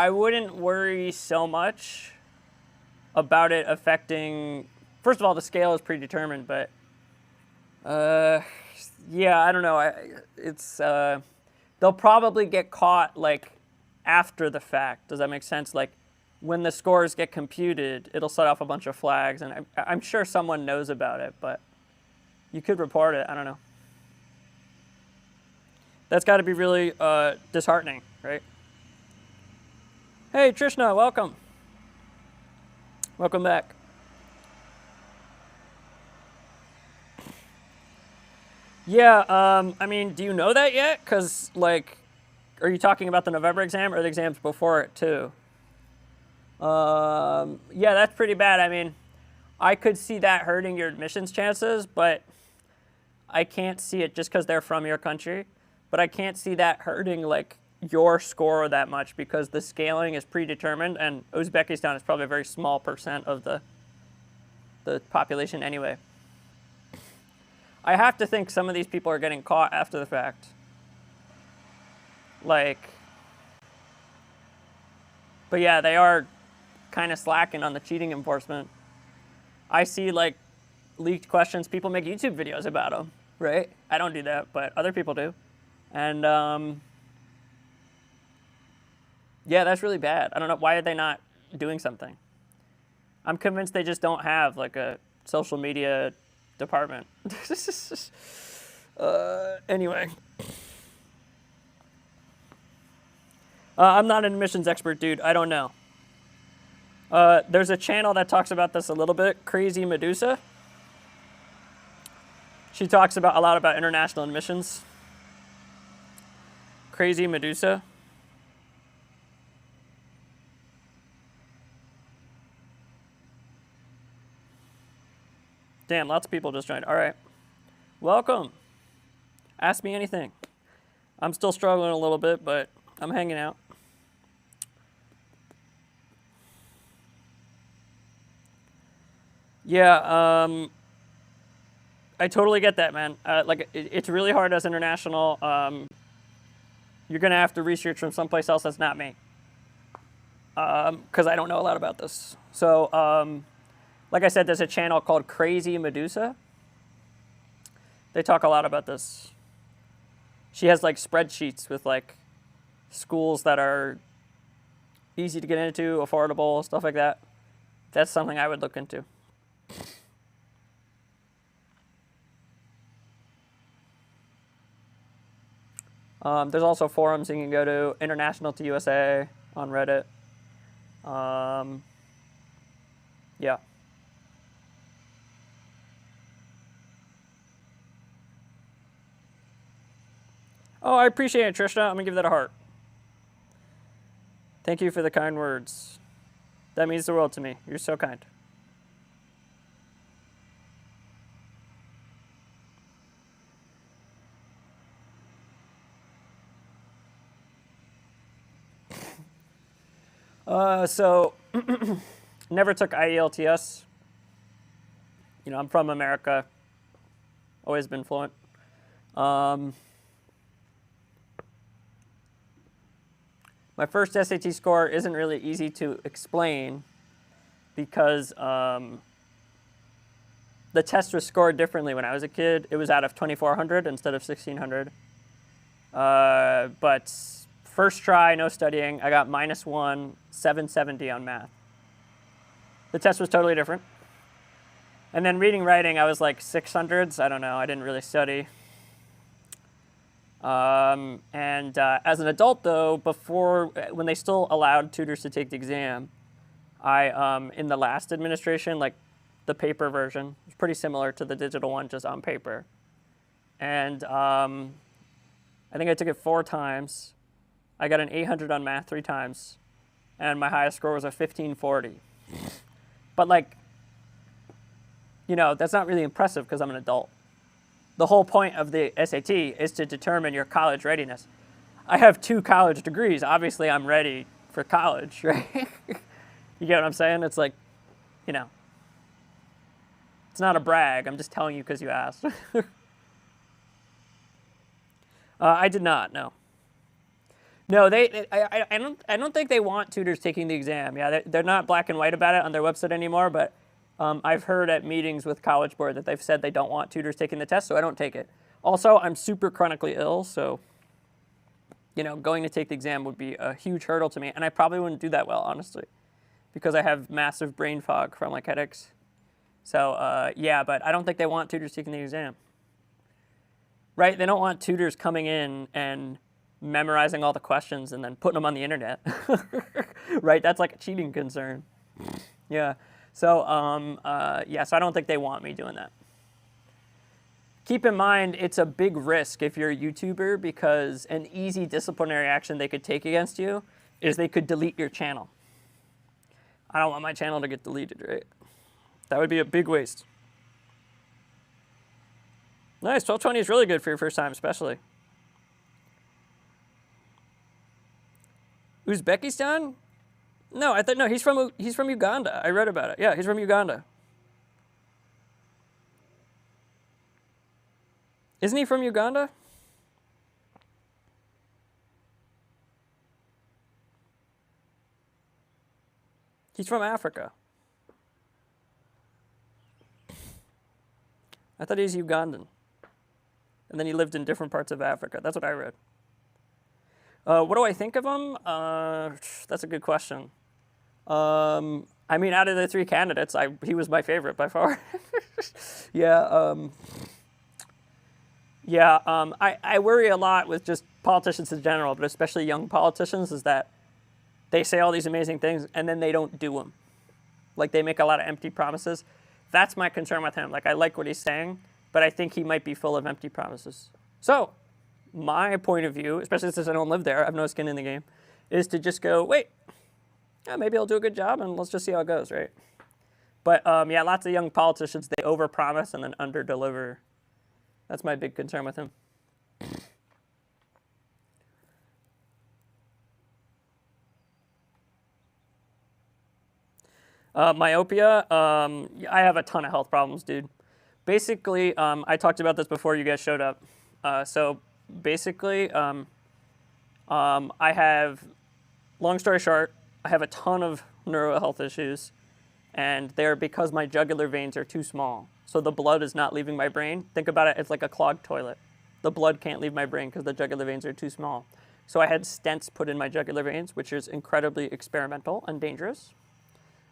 wouldn't worry so much about it affecting. First of all, the scale is predetermined, but yeah, I don't know. They'll probably get caught like after the fact. Does that make sense? Like when the scores get computed, it'll set off a bunch of flags, and I'm sure someone knows about it, but you could report it. I don't know. That's got to be really disheartening, right? Hey, Trishna, welcome. Welcome back. Yeah, I mean, do you know that yet? Because, like, are you talking about the November exam or the exams before it, too? Yeah, that's pretty bad. I mean, I could see that hurting your admissions chances, but I can't see it just because they're from your country. But I can't see that hurting, like, your score that much because the scaling is predetermined, and Uzbekistan is probably a very small percent of the population anyway. I have to think some of these people are getting caught after the fact. Like, but yeah, they are kind of slacking on the cheating enforcement. I see, like, leaked questions. People make YouTube videos about them, right? I don't do that, but other people do. And, yeah, that's really bad. I don't know. Why are they not doing something? I'm convinced they just don't have, like, a social media department. Anyway. I'm not an admissions expert, dude. I don't know. There's a channel that talks about this a little bit, Crazy Medusa. She talks about a lot about international admissions. Crazy Medusa. Damn, lots of people just joined. All right. Welcome. Ask me anything. I'm still struggling a little bit, but I'm hanging out. Yeah, I totally get that, man. Like, it's really hard as international. You're going to have to research from someplace else that's not me. Because I don't know a lot about this. So, like I said, there's a channel called Crazy Medusa. They talk a lot about this. She has, like, spreadsheets with, like, schools that are easy to get into, affordable, stuff like that. That's something I would look into. There's also forums you can go to, International to USA on Reddit. Yeah. Oh, I appreciate it, Trishna. I'm going to give that a heart. Thank you for the kind words. That means the world to me. You're so kind. So, never took IELTS. You know, I'm from America. Always been fluent. My first SAT score isn't really easy to explain because the test was scored differently when I was a kid. It was out of 2,400 instead of 1,600. But first try, no studying, I got -1, 770 on math. The test was totally different. And then reading, writing, I was like 600s. I don't know. I didn't really study. As an adult, though, when they still allowed tutors to take the exam, in the last administration, like the paper version, was pretty similar to the digital one, just on paper. And I think I took it 4 times. I got an 800 on math 3 times, and my highest score was a 1540. But like, that's not really impressive because I'm an adult. The whole point of the SAT is to determine your college readiness. I have 2 college degrees. Obviously, I'm ready for college, right? You get what I'm saying? It's like, it's not a brag. I'm just telling you because you asked. I did not, no. No, I don't think they want tutors taking the exam. Yeah, they're not black and white about it on their website anymore, but I've heard at meetings with College Board that they've said they don't want tutors taking the test, so I don't take it. Also, I'm super chronically ill, so going to take the exam would be a huge hurdle to me, and I probably wouldn't do that well, honestly, because I have massive brain fog from like headaches. So yeah, but I don't think they want tutors taking the exam. Right? They don't want tutors coming in and memorizing all the questions and then putting them on the internet. Right? That's like a cheating concern. Yeah. So, so I don't think they want me doing that. Keep in mind, it's a big risk if you're a YouTuber, because an easy disciplinary action they could take against you is they could delete your channel. I don't want my channel to get deleted, right? That would be a big waste. Nice, 1220 is really good for your first time, especially. Uzbekistan? No, he's from Uganda. I read about it. Yeah, he's from Uganda. Isn't he from Uganda? He's from Africa. I thought he was Ugandan. And then he lived in different parts of Africa. That's what I read. What do I think of him? That's a good question. I mean, out of the 3 candidates, he was my favorite by far. Yeah. I worry a lot with just politicians in general, but especially young politicians, is that they say all these amazing things and then they don't do them. Like, they make a lot of empty promises. That's my concern with him. Like, I like what he's saying, but I think he might be full of empty promises. So, my point of view, especially since I don't live there, I have no skin in the game, is to just go, wait, maybe I'll do a good job and let's just see how it goes, right? But yeah, lots of young politicians, they overpromise and then underdeliver. That's my big concern with him. Myopia, I have a ton of health problems, dude. Basically, I talked about this before you guys showed up. So basically, I have, long story short, I have a ton of neuro health issues, and they're because my jugular veins are too small. So the blood is not leaving my brain. Think about it, it's like a clogged toilet. The blood can't leave my brain because the jugular veins are too small. So I had stents put in my jugular veins, which is incredibly experimental and dangerous.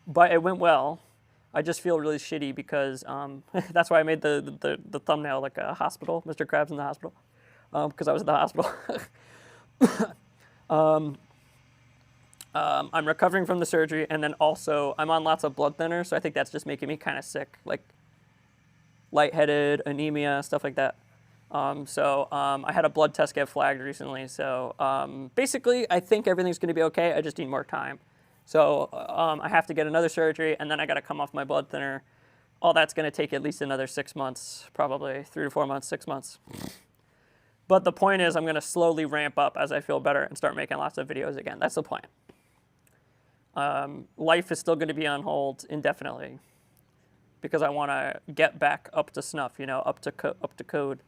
But it went well. I just feel really shitty because that's why I made the thumbnail like a hospital, Mr. Krabs in the hospital, because I was at the hospital. I'm recovering from the surgery, and then also I'm on lots of blood thinners, so I think that's just making me kind of sick, like lightheaded, anemia, stuff like that. I had a blood test get flagged recently, so basically I think everything's going to be okay. I just need more time. So I have to get another surgery, and then I got to come off my blood thinner. All that's going to take at least another 6 months, probably 3 to 4 months, 6 months. But the point is I'm going to slowly ramp up as I feel better and start making lots of videos again. That's the plan. Life is still going to be on hold indefinitely because I want to get back up to snuff, up to code.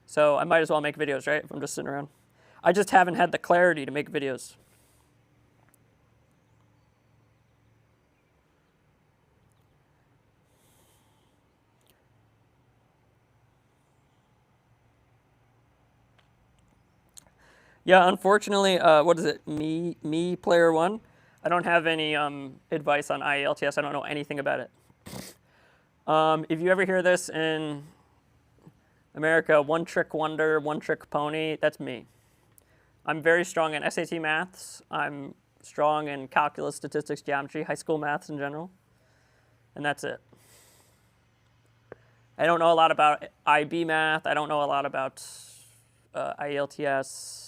So I might as well make videos, right, if I'm just sitting around. I just haven't had the clarity to make videos. Yeah, unfortunately, what is it, me player one? I don't have any advice on IELTS. I don't know anything about it. If you ever hear this in America, one trick wonder, one trick pony. That's me. I'm very strong in SAT maths. I'm strong in calculus, statistics, geometry, high school maths in general. And that's it. I don't know a lot about IB math. I don't know a lot about IELTS.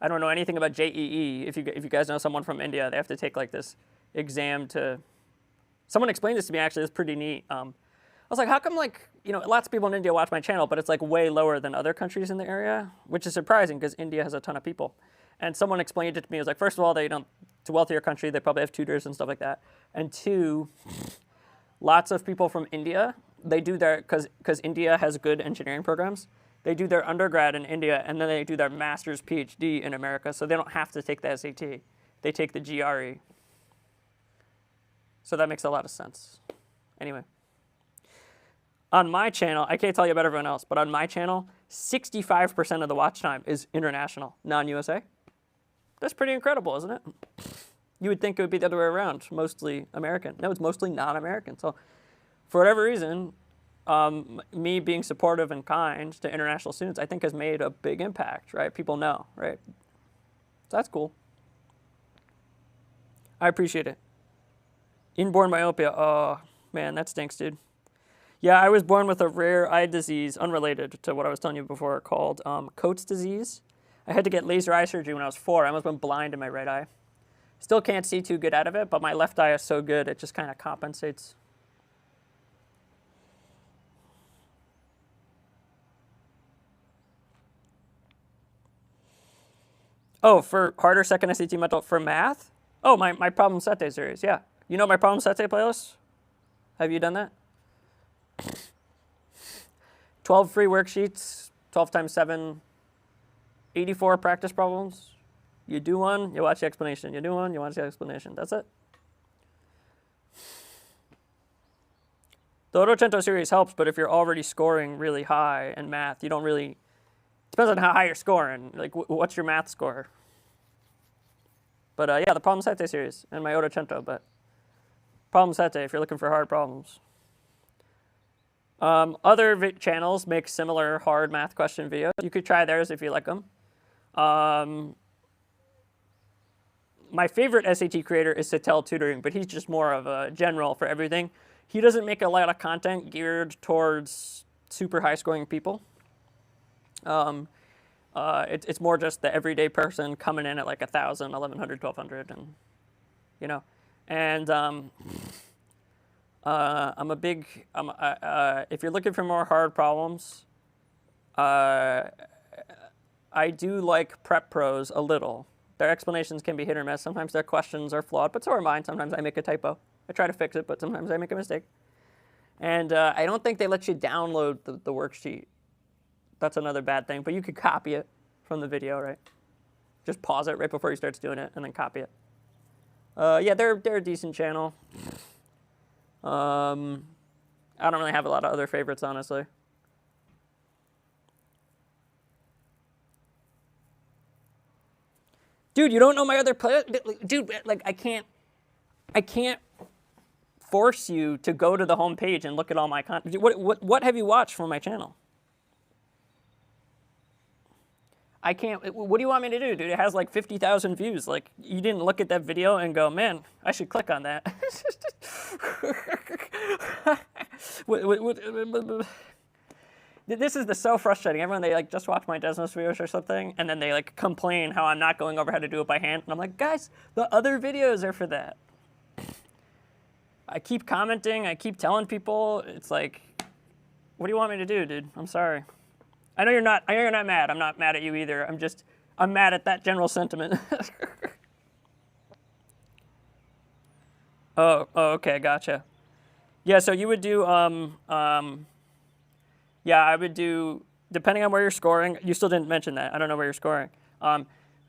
I don't know anything about JEE. If you guys know someone from India, they have to take like this exam to. Someone explained this to me actually. It's pretty neat. I was like, how come like lots of people in India watch my channel, but it's like way lower than other countries in the area, which is surprising because India has a ton of people. And someone explained it to me. It was like, first of all, it's a wealthier country. They probably have tutors and stuff like that. And two, lots of people from India. They do their, because India has good engineering programs, they do their undergrad in India, and then they do their master's PhD in America, so they don't have to take the SAT. They take the GRE. So that makes a lot of sense. Anyway. On my channel, I can't tell you about everyone else, but on my channel, 65% of the watch time is international, non-USA. That's pretty incredible, isn't it? You would think it would be the other way around, mostly American. No, it's mostly non-American. So for whatever reason, me being supportive and kind to international students, I think has made a big impact, right? People know, right? So that's cool. I appreciate it. Inborn myopia, oh man, that stinks, dude. Yeah, I was born with a rare eye disease, unrelated to what I was telling you before, called Coates disease. I had to get laser eye surgery when I was 4. I almost went blind in my right eye. Still can't see too good out of it, but my left eye is so good, it just kind of compensates. Oh, for harder second SAT mental for math? Oh, my problem sete series, yeah. You know my problem sete playlist? Have you done that? 12 free worksheets, 12 times 7, 84 practice problems. You do one, you watch the explanation. You do one, you watch the explanation. That's it. The Ottocento series helps, but if you're already scoring really high in math, you don't really, depends on how high you're scoring. Like, what's your math score? But yeah, the Problem Sete series and my Ottocento, but Problem Sete if you're looking for hard problems. Other channels make similar hard math question videos. You could try theirs if you like them. My favorite SAT creator is Satel Tutoring, but he's just more of a general for everything. He doesn't make a lot of content geared towards super high scoring people. It's more just the everyday person coming in at like 1,000, 1,100, 1,200, and And I'm a big. If you're looking for more hard problems, I do like Prep Pros a little. Their explanations can be hit or miss. Sometimes their questions are flawed, but so are mine. Sometimes I make a typo. I try to fix it, but sometimes I make a mistake. And I don't think they let you download the worksheet. That's another bad thing, but you could copy it from the video, right? Just pause it right before you start doing it and then copy it. Yeah, they're a decent channel. I don't really have a lot of other favorites, honestly. Dude, you don't know my other playlist? Dude, like I can't force you to go to the home page and look at all my content. What have you watched from my channel? I can't. What do you want me to do, dude? It has like 50,000 views. Like, you didn't look at that video and go, man, I should click on that. This is so frustrating. Everyone, they like just watch my Desmos videos or something, and then they like complain how I'm not going over how to do it by hand. And I'm like, guys, the other videos are for that. I keep commenting. I keep telling people. It's like, what do you want me to do, dude? I'm sorry. I know you're not mad. I'm not mad at you either. I'm mad at that general sentiment. Oh, okay, gotcha. Yeah, so you would do, yeah, I would do, depending on where you're scoring, you still didn't mention that. I don't know where you're scoring. I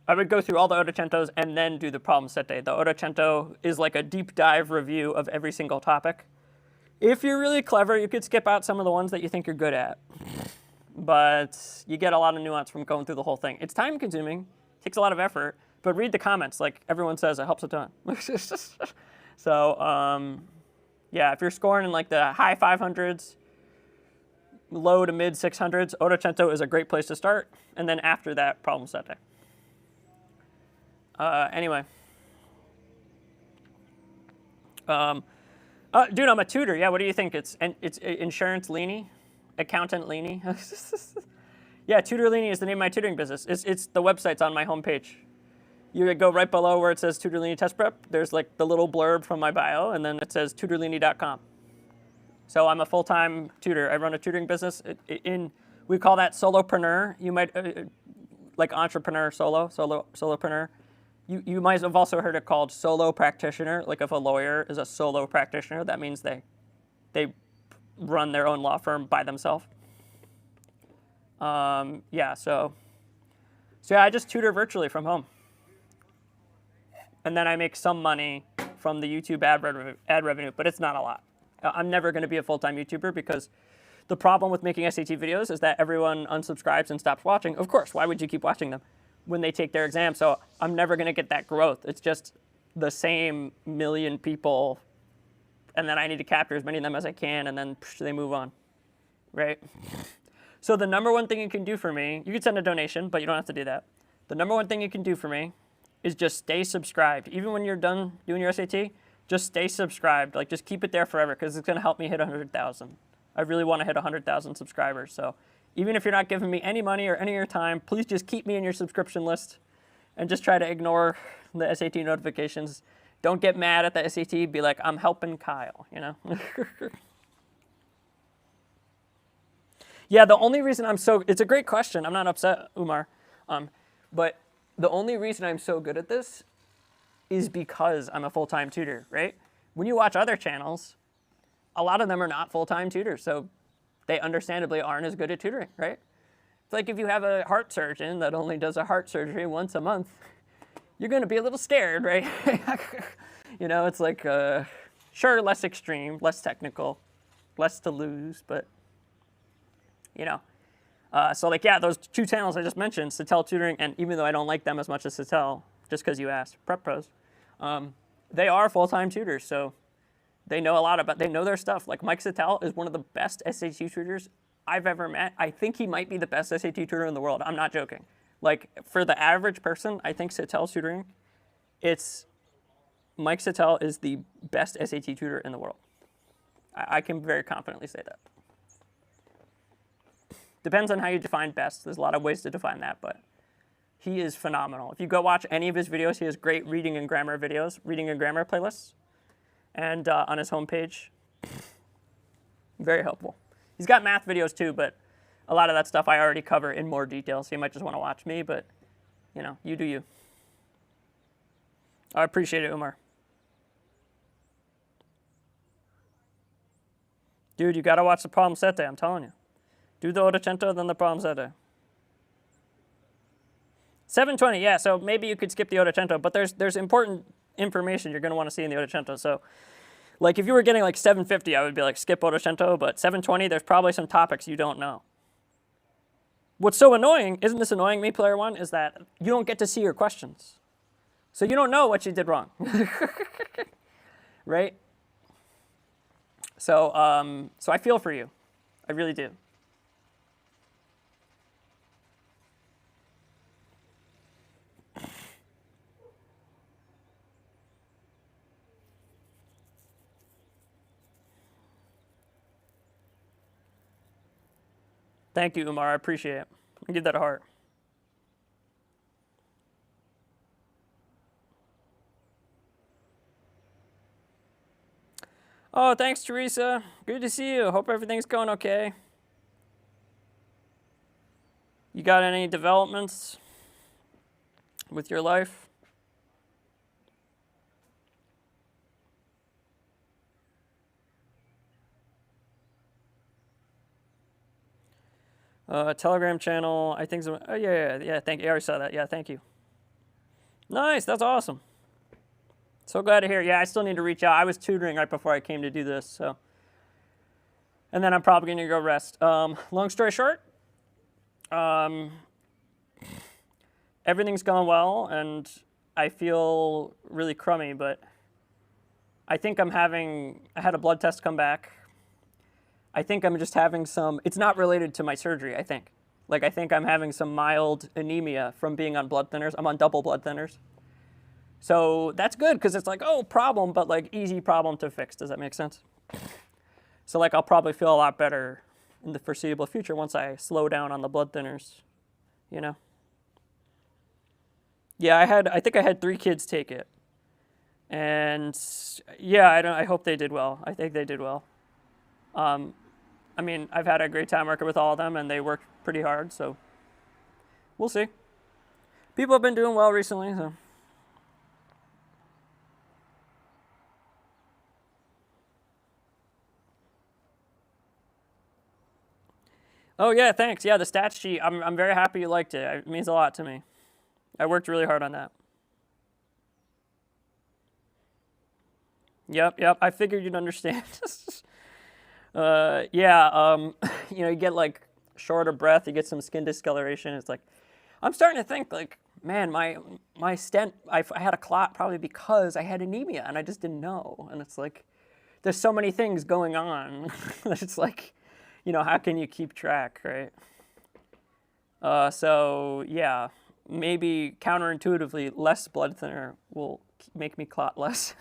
would go through all the Ottocentos and then do the problem sete. The Ottocento is like a deep dive review of every single topic. If you're really clever, you could skip out some of the ones that you think you're good at. But you get a lot of nuance from going through the whole thing. It's time consuming, takes a lot of effort, but read the comments. Like everyone says, it helps a ton. So yeah, if you're scoring in like the high 500s, low to mid 600s, Ottocento is a great place to start. And then after that, problem setting. Anyway. Dude, I'm a tutor. Yeah, what do you think? It's insurance leany, accountant leany. Yeah, Tutor Leany is the name of my tutoring business. It's the website's on my homepage. You go right below where it says Tutor Leany Test Prep. There's like the little blurb from my bio, and then it says tutorleany.com. So I'm a full-time tutor. I run a tutoring business. We call that solopreneur. You might like entrepreneur, solopreneur. You might have also heard it called solo practitioner. Like if a lawyer is a solo practitioner, that means they run their own law firm by themselves. Yeah, so yeah, I just tutor virtually from home. And then I make some money from the YouTube ad revenue, but it's not a lot. I'm never going to be a full-time YouTuber because the problem with making SAT videos is that everyone unsubscribes and stops watching. Of course, why would you keep watching them when they take their exam? So I'm never going to get that growth. It's just the same million people, and then I need to capture as many of them as I can, and then they move on, right? So the number one thing you can do for me, you can send a donation, but you don't have to do that. The number one thing you can do for me is just stay subscribed. Even when you're done doing your SAT, just stay subscribed. Like, just keep it there forever because it's going to help me hit 100,000. I really want to hit 100,000 subscribers. So even if you're not giving me any money or any of your time, please just keep me in your subscription list and just try to ignore the SAT notifications. Don't get mad at the SAT. Be like, I'm helping Kyle, you know? Yeah, the only reason it's a great question. I'm not upset, Umar. But the only reason I'm so good at this is because I'm a full-time tutor, right? When you watch other channels, a lot of them are not full-time tutors, so they understandably aren't as good at tutoring, right? It's like if you have a heart surgeon that only does a heart surgery once a month, you're going to be a little scared, right? You know, it's like, sure, less extreme, less technical, less to lose, but, you know. So like, yeah, those two channels I just mentioned, Satel Tutoring, and even though I don't like them as much as Satel, just because you asked, Prep Pros, they are full-time tutors, so they know a lot about, they know their stuff. Like Mike Satel is one of the best SAT tutors I've ever met. I think he might be the best SAT tutor in the world. I'm not joking. Like for the average person, I think Satel Tutoring, Mike Satel is the best SAT tutor in the world. I can very confidently say that. Depends on how you define best. There's a lot of ways to define that, but he is phenomenal. If you go watch any of his videos, he has great reading and grammar videos, reading and grammar playlists, and on his homepage. Very helpful. He's got math videos too, but a lot of that stuff I already cover in more detail, so you might just want to watch me, but you know, you do you. I appreciate it, Umar. Dude, you got to watch the problem set day, I'm telling you. Do the Ottocento, then the problem set day. 720, yeah, so maybe you could skip the Ottocento, but there's important information you're going to want to see in the Ottocento. So like if you were getting like 750, I would be like skip Ottocento, but 720, there's probably some topics you don't know. What's so annoying, isn't this annoying me, player one, is that you don't get to see your questions. So you don't know what you did wrong. Right? So I feel for you. I really do. Thank you, Umar. I appreciate it. I give that a heart. Oh, thanks, Teresa. Good to see you. Hope everything's going okay. You got any developments with your life? Telegram channel, I think so. Oh, yeah, thank you. I already saw that. Yeah, thank you. Nice, that's awesome. So glad to hear. Yeah, I still need to reach out. I was tutoring right before I came to do this, so. And then I'm probably going to go rest. Long story short, everything's gone well, and I feel really crummy, but I think I had a blood test come back. I think I'm just having some, it's not related to my surgery, I think. Like, I think I'm having some mild anemia from being on blood thinners. I'm on double blood thinners. So that's good because it's like, oh, problem, but like easy problem to fix. Does that make sense? So like I'll probably feel a lot better in the foreseeable future once I slow down on the blood thinners, you know? Yeah, I think I had 3 kids take it. And yeah, I hope they did well. I think they did well. I mean, I've had a great time working with all of them and they worked pretty hard, so we'll see. People have been doing well recently, so. Oh yeah, thanks. Yeah, the stats sheet. I'm very happy you liked it. It means a lot to me. I worked really hard on that. Yep. I figured you'd understand. Yeah. You get like shorter breath. You get some skin discoloration. It's like, I'm starting to think like, man, my stent. I had a clot probably because I had anemia and I just didn't know. And it's like, there's so many things going on. It's like, how can you keep track, right? So yeah, maybe counterintuitively, less blood thinner will make me clot less.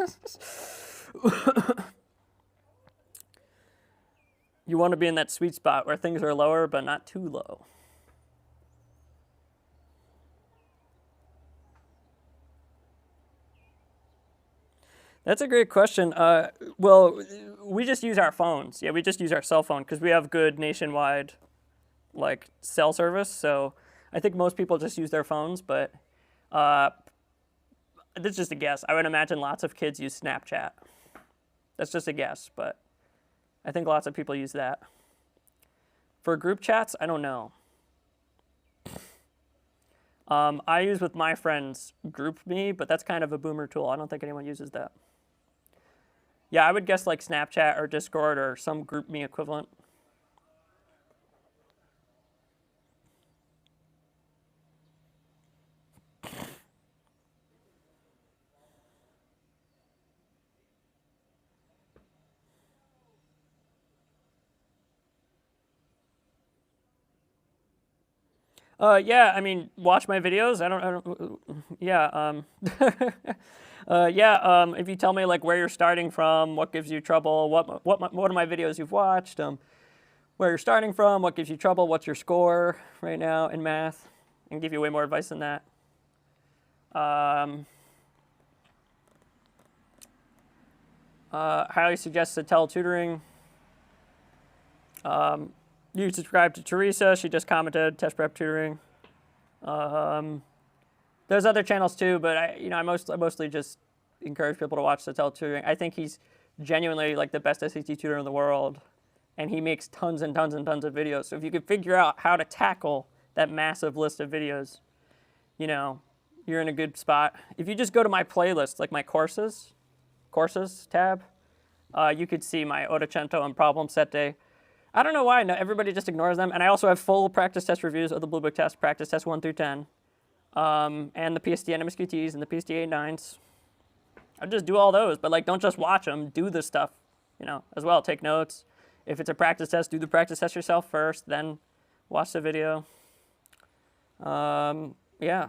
You want to be in that sweet spot where things are lower, but not too low. That's a great question. Well, we just use our phones. Yeah, we just use our cell phone because we have good nationwide, like, cell service. So I think most people just use their phones, but this is just a guess. I would imagine lots of kids use Snapchat. That's just a guess, but I think lots of people use that. For group chats, I don't know. I use with my friends GroupMe, but that's kind of a boomer tool. I don't think anyone uses that. Yeah, I would guess like Snapchat or Discord or some GroupMe equivalent. Yeah, I mean, watch my videos. I don't yeah, yeah, if you tell me like where you're starting from, what gives you trouble, what are my videos you've watched, where you're starting from, what gives you trouble, what's your score right now in math, I can give you way more advice than that. Highly suggested teletutoring. You subscribe to Teresa. She just commented test prep tutoring. There's other channels too, but I mostly just encourage people to watch the teletutoring. I think he's genuinely like the best SAT tutor in the world, and he makes tons and tons and tons of videos. So if you could figure out how to tackle that massive list of videos, you're in a good spot. If you just go to my playlist, like my courses tab, you could see my Ottocento and problem set day. I don't know why. No, everybody just ignores them. And I also have full practice test reviews of the Blue Book test, practice test 1 through 10, and the PST and MSQTs and the PST 8-9s. I just do all those, but like don't just watch them. Do the stuff, as well. Take notes. If it's a practice test, do the practice test yourself first, then watch the video. Yeah.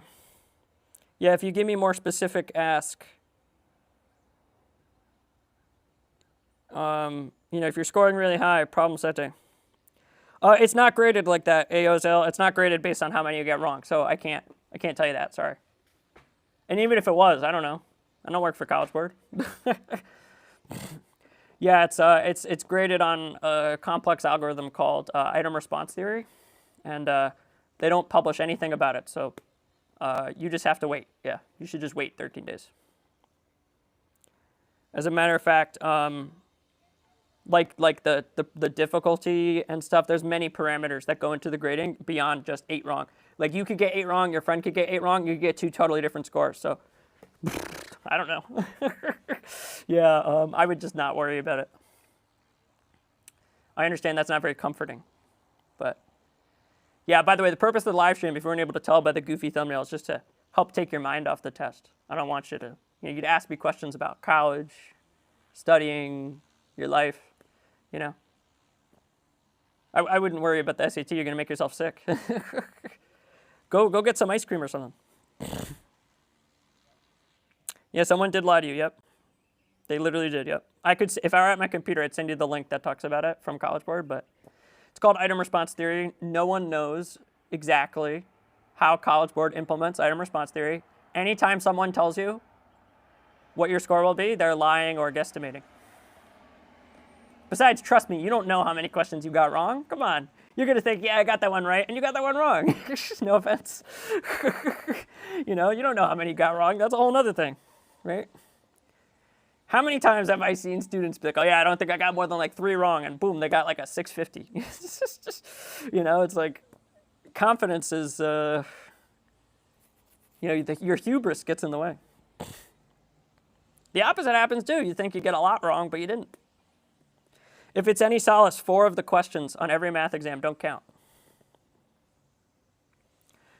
Yeah, if you give me more specific ask, if you're scoring really high, problem setting. It's not graded like that, AOZL. It's not graded based on how many you get wrong, so I can't tell you that. Sorry. And even if it was, I don't know. I don't work for College Board. Yeah, it's graded on a complex algorithm called item response theory, and they don't publish anything about it. So you just have to wait. Yeah, you should just wait 13 days. As a matter of fact. Like the difficulty and stuff, there's many parameters that go into the grading beyond just 8 wrong. Like you could get 8 wrong, your friend could get 8 wrong, you could get 2 totally different scores. So I don't know. Yeah, I would just not worry about it. I understand that's not very comforting, but yeah. By the way, the purpose of the live stream, if you weren't able to tell by the goofy thumbnail, is just to help take your mind off the test. I don't want you to, you'd ask me questions about college, studying, your life. I wouldn't worry about the SAT. You're going to make yourself sick. Go get some ice cream or something. Yeah, someone did lie to you. Yep. They literally did. Yep. If I were at my computer, I'd send you the link that talks about it from College Board, but it's called item response theory. No one knows exactly how College Board implements item response theory. Anytime someone tells you what your score will be, they're lying or guesstimating. Besides, trust me, you don't know how many questions you got wrong. Come on. You're going to think, yeah, I got that one right, and you got that one wrong. No offense. You don't know how many you got wrong. That's a whole other thing, right? How many times have I seen students be like, oh, yeah, I don't think I got more than like 3 wrong, and boom, they got like a 650. It's like confidence is, your hubris gets in the way. The opposite happens too. You think you get a lot wrong, but you didn't. If it's any solace, 4 of the questions on every math exam don't count.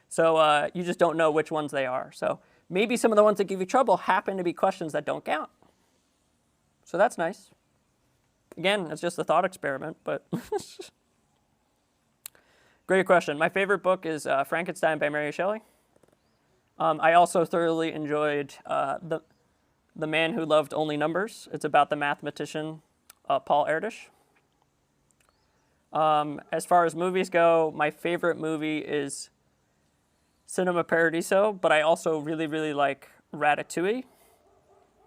So you just don't know which ones they are. So maybe some of the ones that give you trouble happen to be questions that don't count. So that's nice. Again, it's just a thought experiment, but great question. My favorite book is Frankenstein by Mary Shelley. I also thoroughly enjoyed The Man Who Loved Only Numbers. It's about the mathematician Paul Erdős. As far as movies go, my favorite movie is Cinema Paradiso, but I also really, really like Ratatouille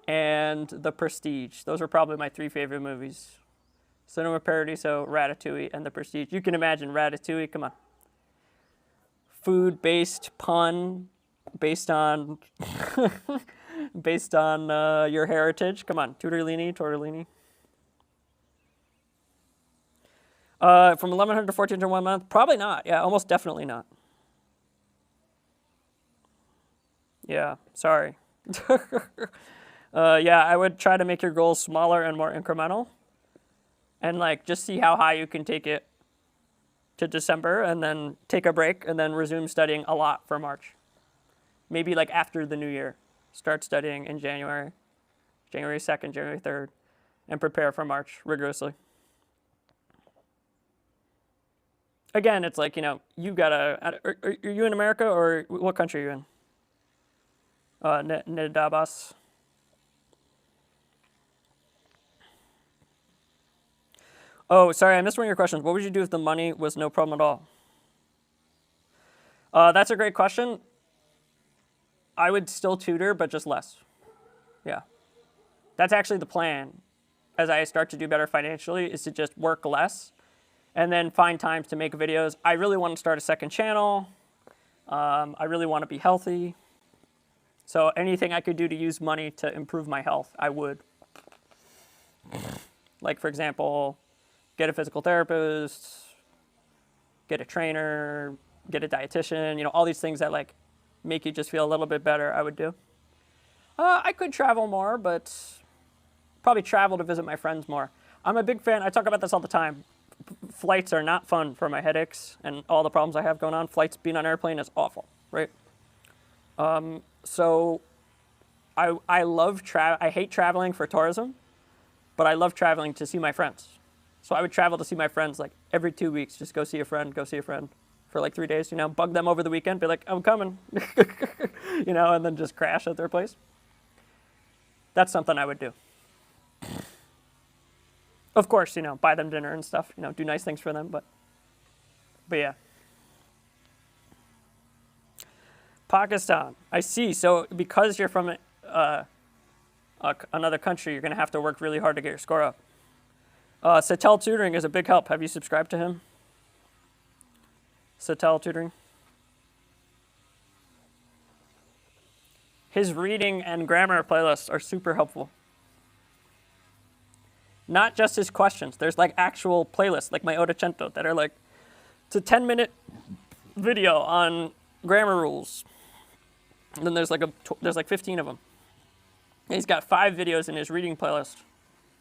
and The Prestige. Those are probably my 3 favorite movies. Cinema Paradiso, Ratatouille, and The Prestige. You can imagine Ratatouille, come on. Food-based pun based on your heritage. Come on, tortellini. From 1100 to 1400 in 1 month? Probably not. Yeah, almost definitely not. Yeah, sorry. Yeah, I would try to make your goals smaller and more incremental. And just see how high you can take it to December, and then take a break, and then resume studying a lot for March. Maybe after the new year. Start studying in January 2nd, January 3rd, and prepare for March rigorously. Again, it's you gotta, are you in America, or what country are you in? Nidabas. Oh, sorry, I missed one of your questions. What would you do if the money was no problem at all? That's a great question. I would still tutor, but just less. Yeah. That's actually the plan. As I start to do better financially, is to just work less and then find times to make videos. I really want to start a second channel. I really want to be healthy. So anything I could do to use money to improve my health, I would. For example, get a physical therapist, get a trainer, get a dietitian, all these things that make you just feel a little bit better, I would do. I could travel more, but probably travel to visit my friends more. I'm a big fan, I talk about this all the time. Flights are not fun for my headaches and all the problems I have going on. Being on an airplane is awful, right? So I hate traveling for tourism, but I love traveling to see my friends. So I would travel to see my friends every 2 weeks, just go see a friend for 3 days, bug them over the weekend, be like, I'm coming, and then just crash at their place. That's something I would do. Of course, buy them dinner and stuff, do nice things for them, but yeah. Pakistan, I see. So because you're from another country, you're going to have to work really hard to get your score up. Satel Tutoring is a big help. Have you subscribed to him? Satel Tutoring. His reading and grammar playlists are super helpful. Not just his questions. There's like playlists, like my Ottocento, that are it's a 10-minute video on grammar rules. And then there's like 15 of them. And he's got 5 videos in his reading playlist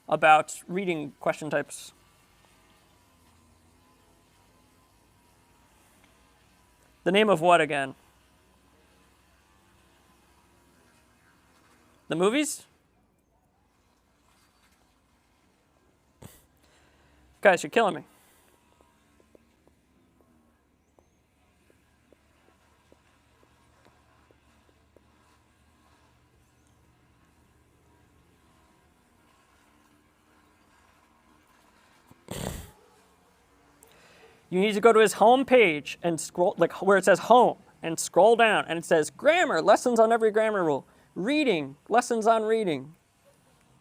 about reading question types. The name of what again? The movies? Guys, you're killing me. You need to go to his home page and scroll, like where it says home, and scroll down, and it says grammar, lessons on every grammar rule. Reading, lessons on reading.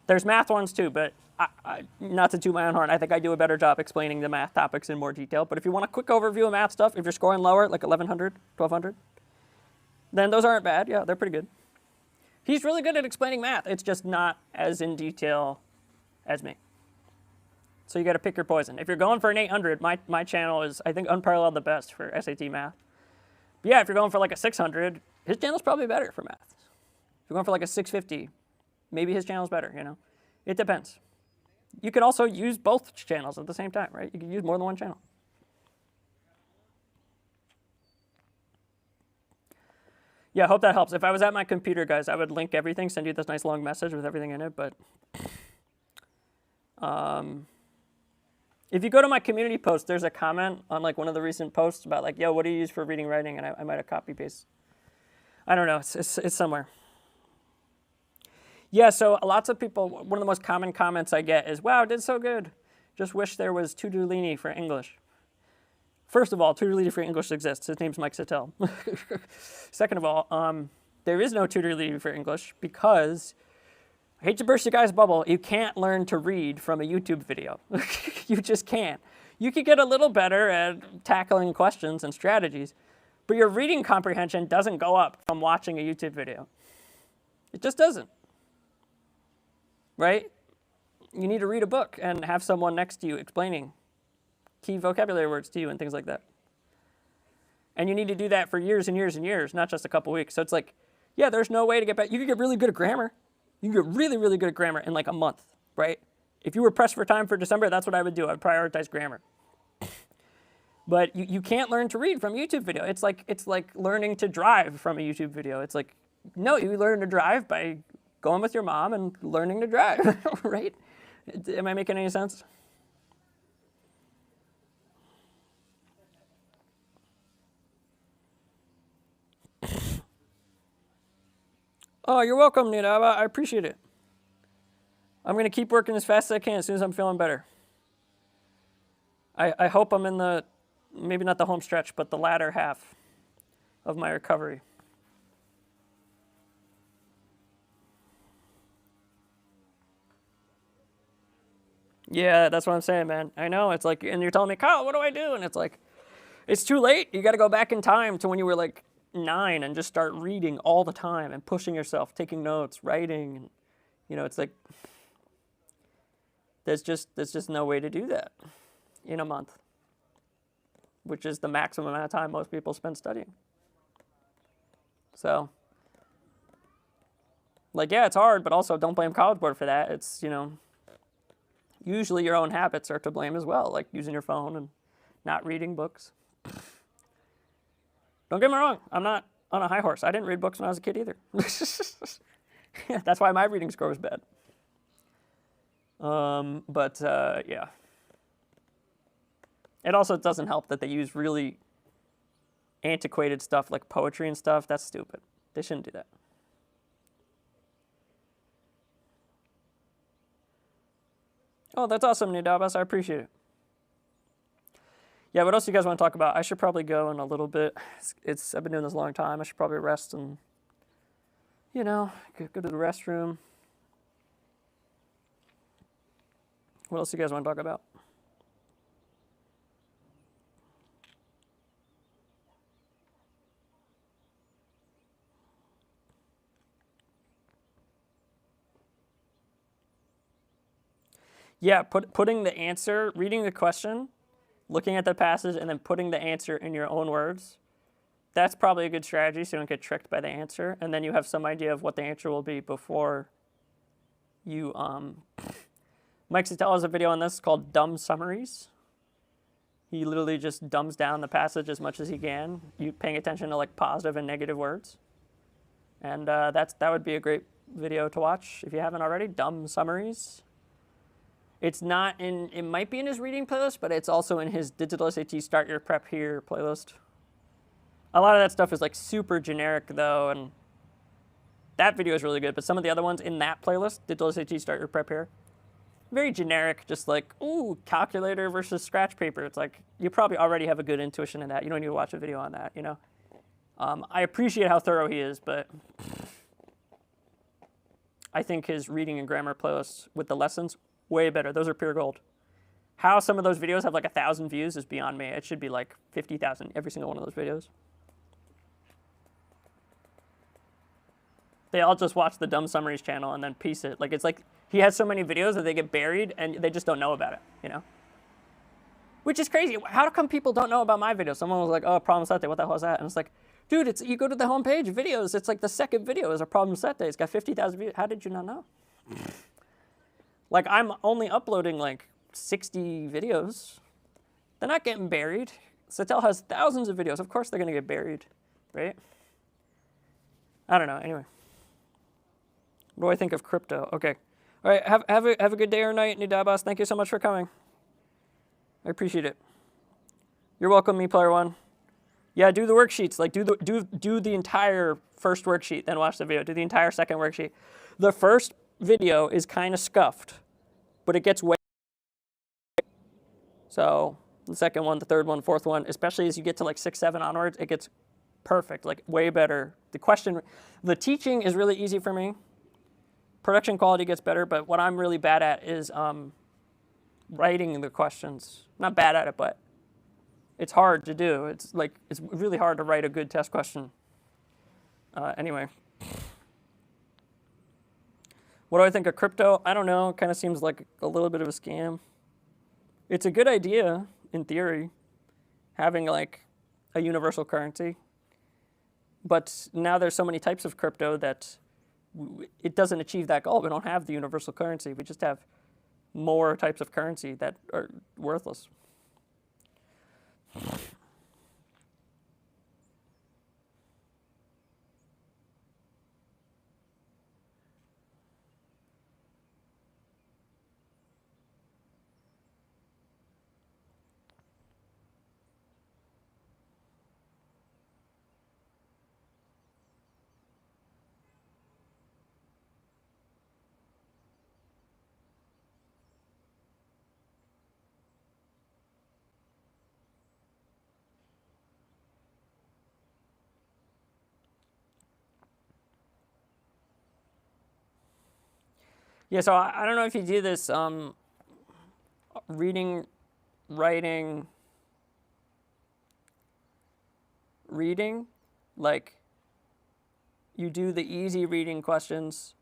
There's math ones too, but not to toot my own horn, I think I do a better job explaining the math topics in more detail. But if you want a quick overview of math stuff, if you're scoring lower, like 1100, 1200, then those aren't bad. Yeah, they're pretty good. He's really good at explaining math. It's just not as in detail as me. So you got to pick your poison. If you're going for an 800, my channel is, I think, unparalleled the best for SAT math. But yeah, if you're going for like a 600, his channel's probably better for math. If you're going for like a 650, maybe his channel's better, you know? It depends. You could also use both channels at the same time, right? You could use more than one channel. Yeah, I hope that helps. If I was at my computer, guys, I would link everything, send you this nice long message with everything in it, but if you go to my community post, there's a comment on like one of the recent posts about like, yo, what do you use for reading, writing? And I might have copy paste. I don't know, it's somewhere. Yeah, so lots of people, one of the most common comments I get is, wow, did so good. Just wish there was Tutorlini for English. First of all, Tutorlini for English exists. His name's Mike Sattel. Second of all, there is no Tutorlini for English because, I hate to burst you guys' bubble, you can't learn to read from a YouTube video. You just can't. You could get a little better at tackling questions and strategies, but your reading comprehension doesn't go up from watching a YouTube video. It just doesn't. Right? You need to read a book and have someone next to you explaining key vocabulary words to you and things like that. And you need to do that for years and years and years, not just a couple weeks. So it's like, yeah, there's no way to get back. You can get really good at grammar. You can get really, really good at grammar in like a month, right? If you were pressed for time for December, that's what I would do. I'd prioritize grammar. But you can't learn to read from a YouTube video. It's like learning to drive from a YouTube video. It's like, no, you learn to drive by going with your mom and learning to drive, right? Am I making any sense? Oh, you're welcome, Nidaba. I appreciate it. I'm going to keep working as fast as I can as soon as I'm feeling better. I hope I'm in the, maybe not the home stretch, but the latter half of my recovery. Yeah, that's what I'm saying, man. I know. It's like, and you're telling me, Kyle, what do I do? And it's like, it's too late. You got to go back in time to when you were like 9 and just start reading all the time and pushing yourself, taking notes, writing. And, you know, it's like, there's just no way to do that in a month, which is the maximum amount of time most people spend studying. So, like, yeah, it's hard, but also don't blame College Board for that. It's, you know, usually your own habits are to blame as well, like using your phone and not reading books. Don't get me wrong, I'm not on a high horse. I didn't read books when I was a kid either. That's why my reading score was bad. Yeah. It also doesn't help that they use really antiquated stuff like poetry and stuff. That's stupid. They shouldn't do that. Oh, that's awesome, Nidabas. I appreciate it. Yeah, what else do you guys want to talk about? I should probably go in a little bit. I've been doing this a long time. I should probably rest and, you know, go to the restroom. What else do you guys want to talk about? Yeah, putting the answer, reading the question, looking at the passage, and then putting the answer in your own words. That's probably a good strategy so you don't get tricked by the answer. And then you have some idea of what the answer will be before you... Mike Sattel has a video on this called Dumb Summaries. He literally just dumbs down the passage as much as he can, you paying attention to like positive and negative words. And that would be a great video to watch if you haven't already. Dumb Summaries. It's not in, it might be in his reading playlist, but it's also in his Digital SAT Start Your Prep Here playlist. A lot of that stuff is like super generic though, and that video is really good, but some of the other ones in that playlist, Digital SAT Start Your Prep Here, very generic, just like, ooh, calculator versus scratch paper. It's like, you probably already have a good intuition in that. You don't need to watch a video on that, you know? I appreciate how thorough he is, but I think his reading and grammar playlists with the lessons, way better. Those are pure gold. How some of those videos have like 1,000 views is beyond me. It should be like 50,000 every single one of those videos. They all just watch the Dumb Summaries channel and then piece it. Like, it's like he has so many videos that they get buried and they just don't know about it, you know? Which is crazy. How come people don't know about my video? Someone was like, oh, problem set day, what the hell is that? And it's like, dude, you go to the homepage, videos, it's like the second video is a problem set day. It's got 50,000 views. How did you not know? Like, I'm only uploading like 60 videos. They're not getting buried. Satel has thousands of videos. Of course they're going to get buried, right? I don't know. Anyway. What do I think of crypto? Okay. All right. Have a good day or night, Nidabas. Thank you so much for coming. I appreciate it. You're welcome, me player one. Yeah, do the worksheets. Like, do the entire first worksheet, then watch the video. Do the entire second worksheet. The first video is kind of scuffed, but it gets way. So the second one, the third one, fourth one, especially as you get to like 6, 7 onwards, it gets perfect, like way better. The teaching is really easy for me. Production quality gets better, but what I'm really bad at is writing the questions. Not bad at it, but it's hard to do. It's really hard to write a good test question. Anyway. What do I think of crypto? I don't know. It kind of seems like a little bit of a scam. It's a good idea, in theory, having like a universal currency. But now there's so many types of crypto that it doesn't achieve that goal. We don't have the universal currency. We just have more types of currency that are worthless. Yeah, so I don't know if you do this reading, writing, reading, like you do the easy reading questions,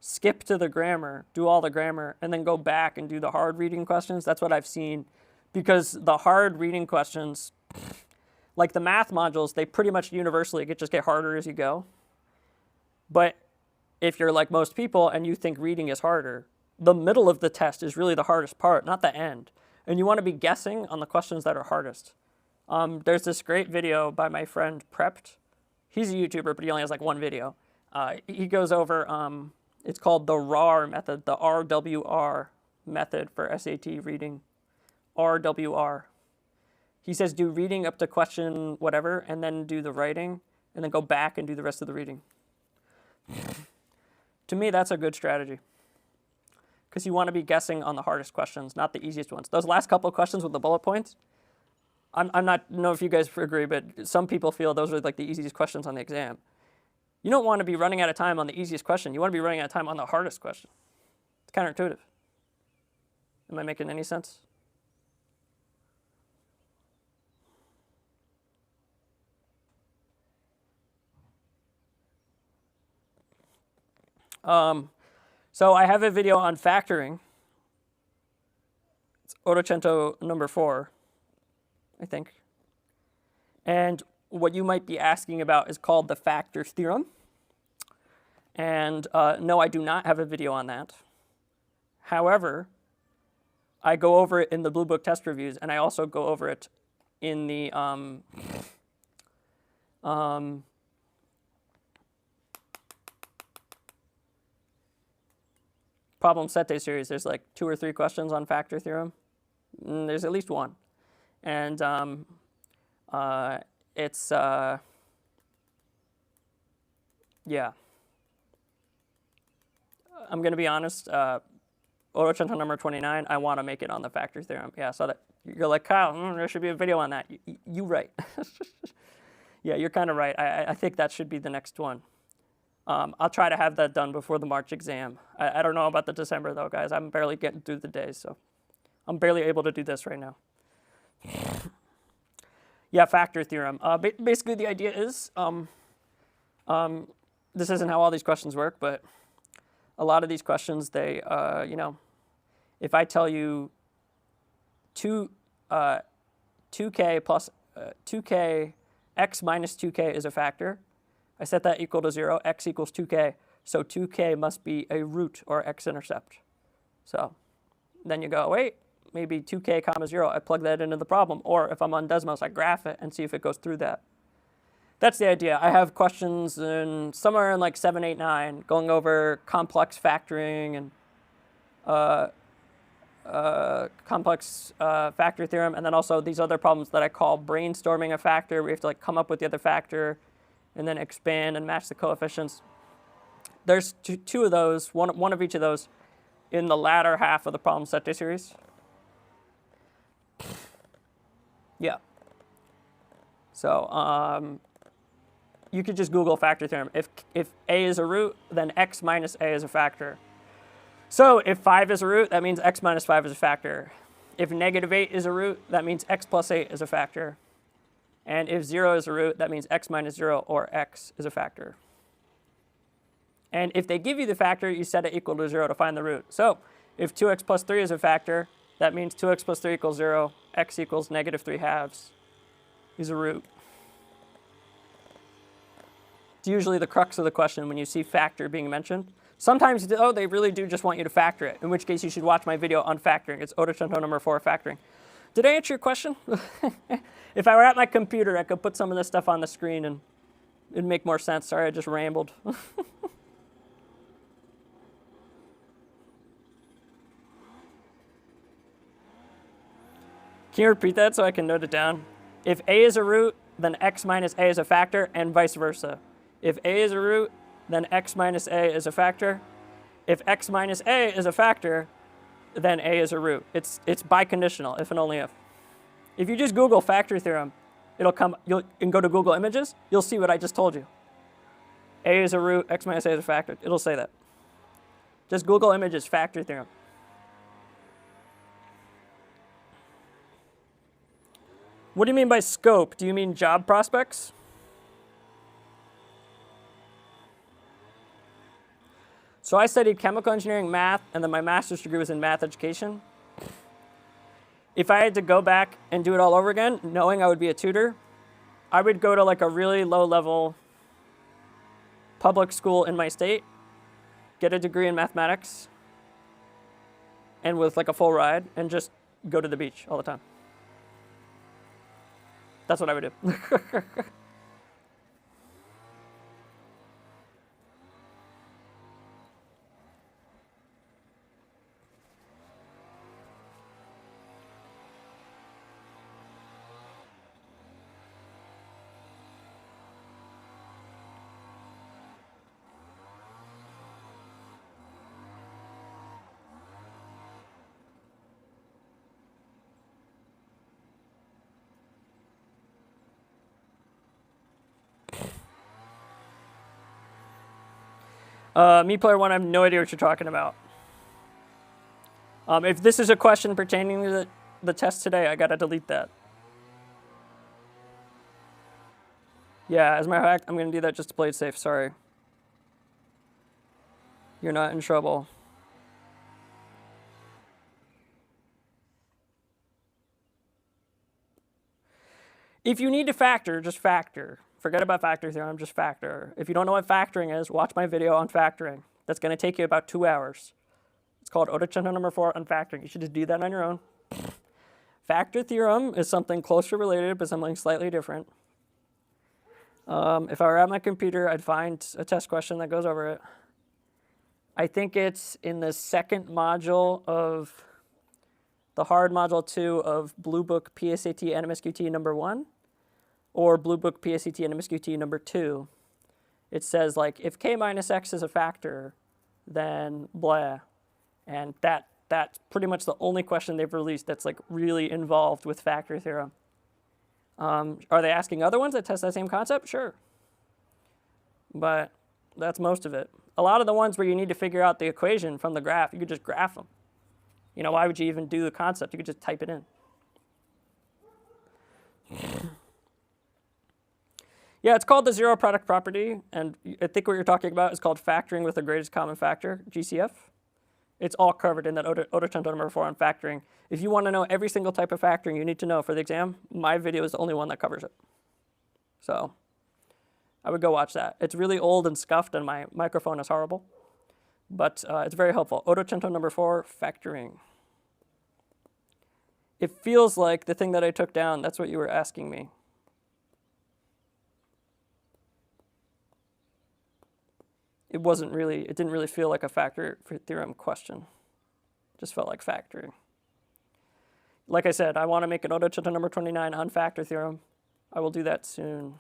skip to the grammar, do all the grammar, and then go back and do the hard reading questions. That's what I've seen, because the hard reading questions, like the math modules, they pretty much universally just get harder as you go. But if you're like most people and you think reading is harder, the middle of the test is really the hardest part, not the end. And you want to be guessing on the questions that are hardest. There's this great video by my friend Prepped. He's a YouTuber, but he only has like one video. He goes over, it's called the RAR method, the RWR method for SAT reading. RWR. He says do reading up to question whatever, and then do the writing, and then go back and do the rest of the reading. To me, that's a good strategy, because you want to be guessing on the hardest questions, not the easiest ones. Those last couple of questions with the bullet points, I'm not know if you guys agree, but some people feel those are like the easiest questions on the exam. You don't want to be running out of time on the easiest question. You want to be running out of time on the hardest question. It's counterintuitive. Am I making any sense? So I have a video on factoring. It's Ottocento number 4, I think. And what you might be asking about is called the factor theorem. And no, I do not have a video on that. However, I go over it in the Blue Book test reviews, and I also go over it in the problem set day series. There's like 2 or 3 questions on factor theorem. There's at least one. And it's, yeah. I'm going to be honest, Otochento number 29, I want to make it on the factor theorem. Yeah, so that you're like, Kyle, there should be a video on that. You right. Yeah, you're kind of right. I think that should be the next one. I'll try to have that done before the March exam. I don't know about the December, though, guys. I'm barely getting through the days, so I'm barely able to do this right now. Yeah, factor theorem. Basically, the idea is, this isn't how all these questions work, but a lot of these questions, they, you know, if I tell you 2k plus 2k, x minus 2k is a factor, I set that equal to 0, x equals 2k, so 2k must be a root or x-intercept. So then you go, wait, maybe 2k comma 0, I plug that into the problem, or if I'm on Desmos, I graph it and see if it goes through that. That's the idea. I have questions in somewhere in like 7, 8, 9, going over complex factoring and complex factor theorem, and then also these other problems that I call brainstorming a factor, where you have to like come up with the other factor and then expand and match the coefficients. There's two of those, one of each of those, in the latter half of the problem set day series. Yeah. So you could just Google factor theorem. If a is a root, then x minus a is a factor. So if 5 is a root, that means x minus 5 is a factor. If negative 8 is a root, that means x plus 8 is a factor. And if 0 is a root, that means x minus 0 or x is a factor. And if they give you the factor, you set it equal to 0 to find the root. So if 2x plus 3 is a factor, that means 2x plus 3 equals 0, x equals negative 3 halves is a root. It's usually the crux of the question when you see factor being mentioned. Sometimes, oh, they really do just want you to factor it, in which case you should watch my video on factoring. It's Otochento number 4, factoring. Did I answer your question? If I were at my computer, I could put some of this stuff on the screen and it'd make more sense. Sorry, I just rambled. Can you repeat that so I can note it down? If a is a root, then x minus a is a factor, and vice versa. If a is a root, then x minus a is a factor. If x minus a is a factor, then a is a root. It's biconditional, if and only if. If you just Google factor theorem, it'll come, and go to Google Images, you'll see what I just told you. A is a root, x minus a is a factor. It'll say that. Just Google Images, factor theorem. What do you mean by scope? Do you mean job prospects? So I studied chemical engineering, math, and then my master's degree was in math education. If I had to go back and do it all over again, knowing I would be a tutor, I would go to like a really low-level public school in my state, get a degree in mathematics, and with like a full ride, and just go to the beach all the time. That's what I would do. Me player one, I have no idea what you're talking about. If this is a question pertaining to the test today, I gotta delete that. Yeah, as a matter of fact, I'm gonna do that just to play it safe, sorry. You're not in trouble. If you need to factor, just factor. Forget about factor theorem, just factor. If you don't know what factoring is, watch my video on factoring. That's going to take you about 2 hours. It's called Otochento number 4 on factoring. You should just do that on your own. Factor theorem is something closely related, but something slightly different. If I were at my computer, I'd find a test question that goes over it. I think it's in the second module of the hard module 2 of Blue Book PSAT NMSQT number 1. Or Blue Book PSAT and MSQT number 2, it says like if k minus x is a factor, then blah, and that that's pretty much the only question they've released that's like really involved with factor theorem. Are they asking other ones that test that same concept? Sure. But that's most of it. A lot of the ones where you need to figure out the equation from the graph, you could just graph them. You know, why would you even do the concept? You could just type it in. Yeah, it's called the zero product property, and I think what you're talking about is called factoring with the greatest common factor, GCF. It's all covered in that Ottocento number 4 on factoring. If you want to know every single type of factoring you need to know for the exam, my video is the only one that covers it. So I would go watch that. It's really old and scuffed, and my microphone is horrible, but it's very helpful. Ottocento number 4, factoring. It feels like the thing that I took down, that's what you were asking me. It didn't really feel like a factor theorem question. It just felt like factoring. Like I said, I want to make an Ottocento number 29 on factor theorem. I will do that soon.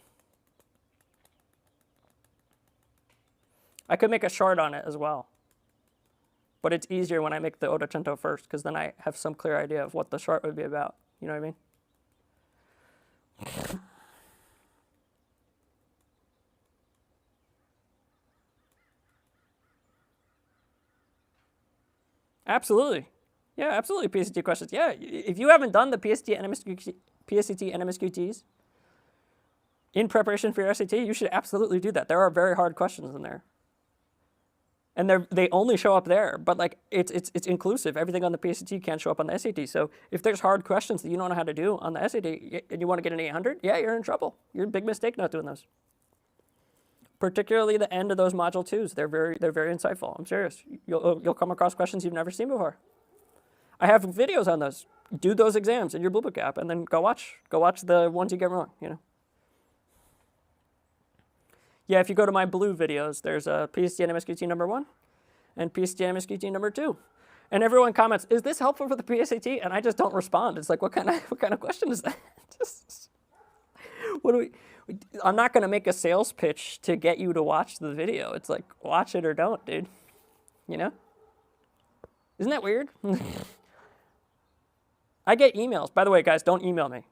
I could make a short on it as well. But it's easier when I make the Ottocento first, because then I have some clear idea of what the short would be about. You know what I mean? Absolutely. Yeah, absolutely, PSAT questions. Yeah, if you haven't done the PSAT and MSQTs in preparation for your SAT, you should absolutely do that. There are very hard questions in there. And they only show up there, but like it's inclusive. Everything on the PSAT can't show up on the SAT. So if there's hard questions that you don't know how to do on the SAT and you want to get an 800, yeah, you're in trouble. You're a big mistake not doing those. Particularly the end of those module 2s. They're very insightful. I'm serious. You'll come across questions you've never seen before. I have videos on those. Do those exams in your Blue Book app, and then go watch the ones you get wrong. You know. Yeah, if you go to my blue videos, there's a PSAT and MSQT number 1 and PSAT and MSQT number 2. And everyone comments, "Is this helpful for the PSAT?" And I just don't respond. It's like, what kind of question is that? I'm not going to make a sales pitch to get you to watch the video. It's like, watch it or don't, dude. You know? Isn't that weird? I get emails. By the way, guys, don't email me.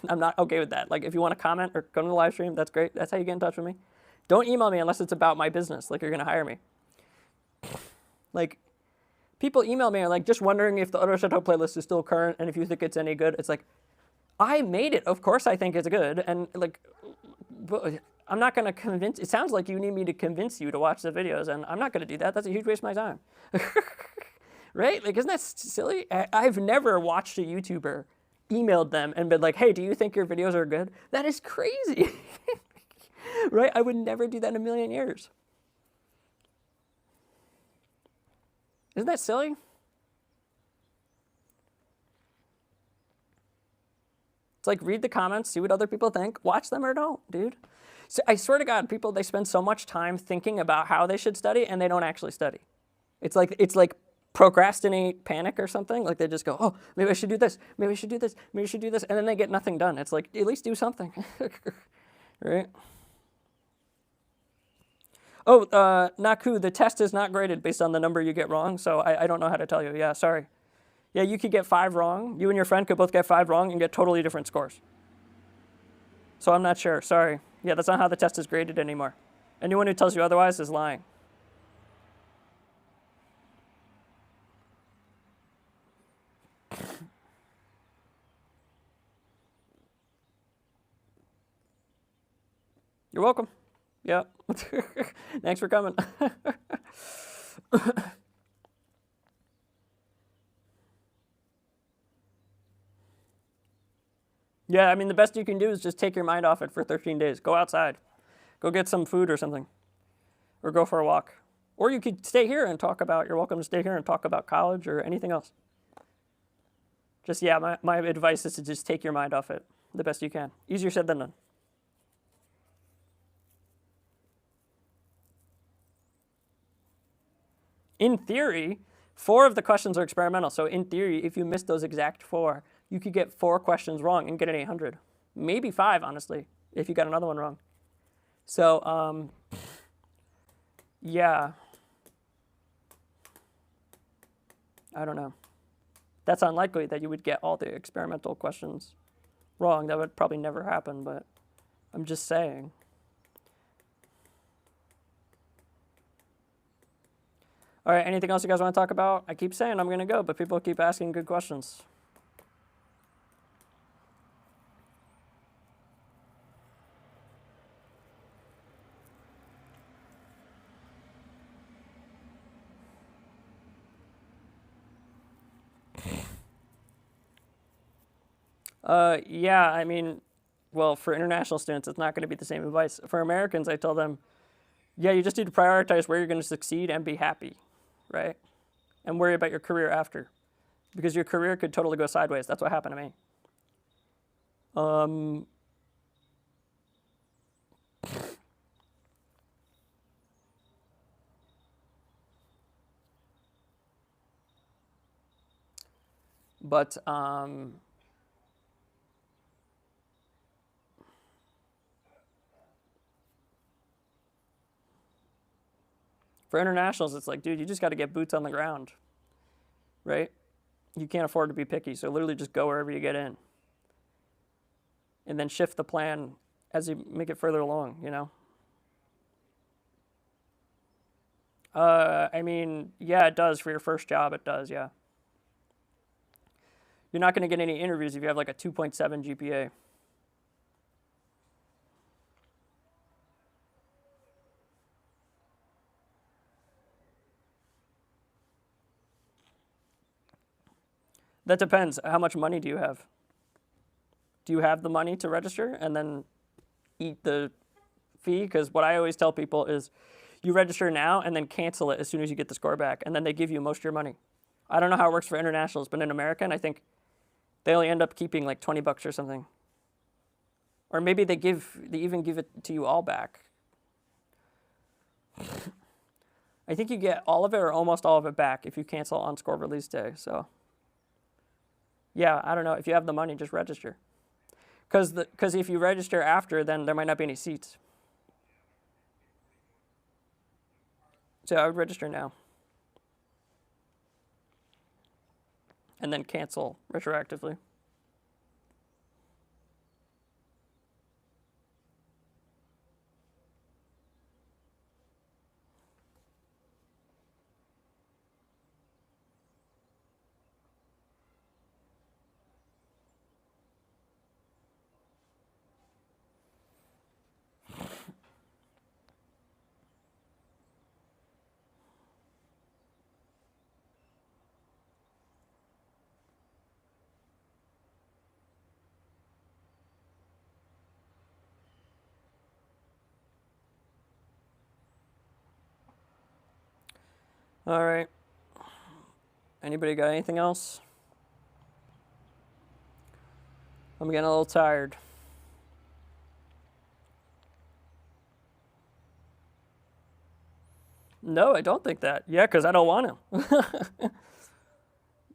I'm not okay with that. Like, if you want to comment or come to the live stream, that's great. That's how you get in touch with me. Don't email me unless it's about my business, like you're going to hire me. Like, people email me and like, just wondering if the Ottocento playlist is still current and if you think it's any good. It's like, I made it. Of course I think it's good. And like, I'm not going to convince. It sounds like you need me to convince you to watch the videos, and I'm not going to do that. That's a huge waste of my time. Right? Like, isn't that silly? I've never watched a YouTuber, emailed them, and been like, hey, do you think your videos are good? That is crazy. Right? I would never do that in a million years. Isn't that silly? It's like, read the comments, see what other people think, watch them or don't, dude. So I swear to God, people, they spend so much time thinking about how they should study and they don't actually study. It's like procrastinate panic or something. Like they just go, oh, maybe I should do this, maybe I should do this, maybe I should do this, and then they get nothing done. It's like, at least do something, right? Oh, Naku, the test is not graded based on the number you get wrong, so I don't know how to tell you. Yeah, sorry. Yeah, you could get 5 wrong. You and your friend could both get 5 wrong and get totally different scores. So I'm not sure, sorry. Yeah, that's not how the test is graded anymore. Anyone who tells you otherwise is lying. You're welcome. Yeah. Thanks for coming. Yeah, I mean, the best you can do is just take your mind off it for 13 days. Go outside. Go get some food or something. Or go for a walk. Or you could stay here and talk about, you're welcome to stay here and talk about college or anything else. Just, yeah, my advice is to just take your mind off it the best you can. Easier said than done. In theory, 4 of the questions are experimental. So in theory, if you miss those exact 4, you could get 4 questions wrong and get an 800. Maybe 5, honestly, if you got another one wrong. So, yeah. I don't know. That's unlikely that you would get all the experimental questions wrong. That would probably never happen, but I'm just saying. All right, anything else you guys want to talk about? I keep saying I'm going to go, but people keep asking good questions. Yeah, I mean, well, for international students, it's not going to be the same advice. For Americans, I tell them, yeah, you just need to prioritize where you're going to succeed and be happy, right? And worry about your career after. Because your career could totally go sideways. That's what happened to me. But for internationals, it's like, dude, you just got to get boots on the ground, right? You can't afford to be picky, so literally just go wherever you get in. And then shift the plan as you make it further along, you know? I mean, yeah, it does for your first job, it does, yeah. You're not going to get any interviews if you have like a 2.7 GPA. That depends. How much money do you have? Do you have the money to register and then eat the fee? Because what I always tell people is you register now and then cancel it as soon as you get the score back, and then they give you most of your money. I don't know how it works for internationals, but in American, I think they only end up keeping like 20 bucks or something. Or maybe they even give it to you all back. I think you get all of it or almost all of it back if you cancel on score release day. So yeah, I don't know. If you have the money, just register. Because if you register after, then there might not be any seats. So I would register now. And then cancel retroactively. All right. Anybody got anything else? I'm getting a little tired. No, I don't think that. Yeah, because I don't want to.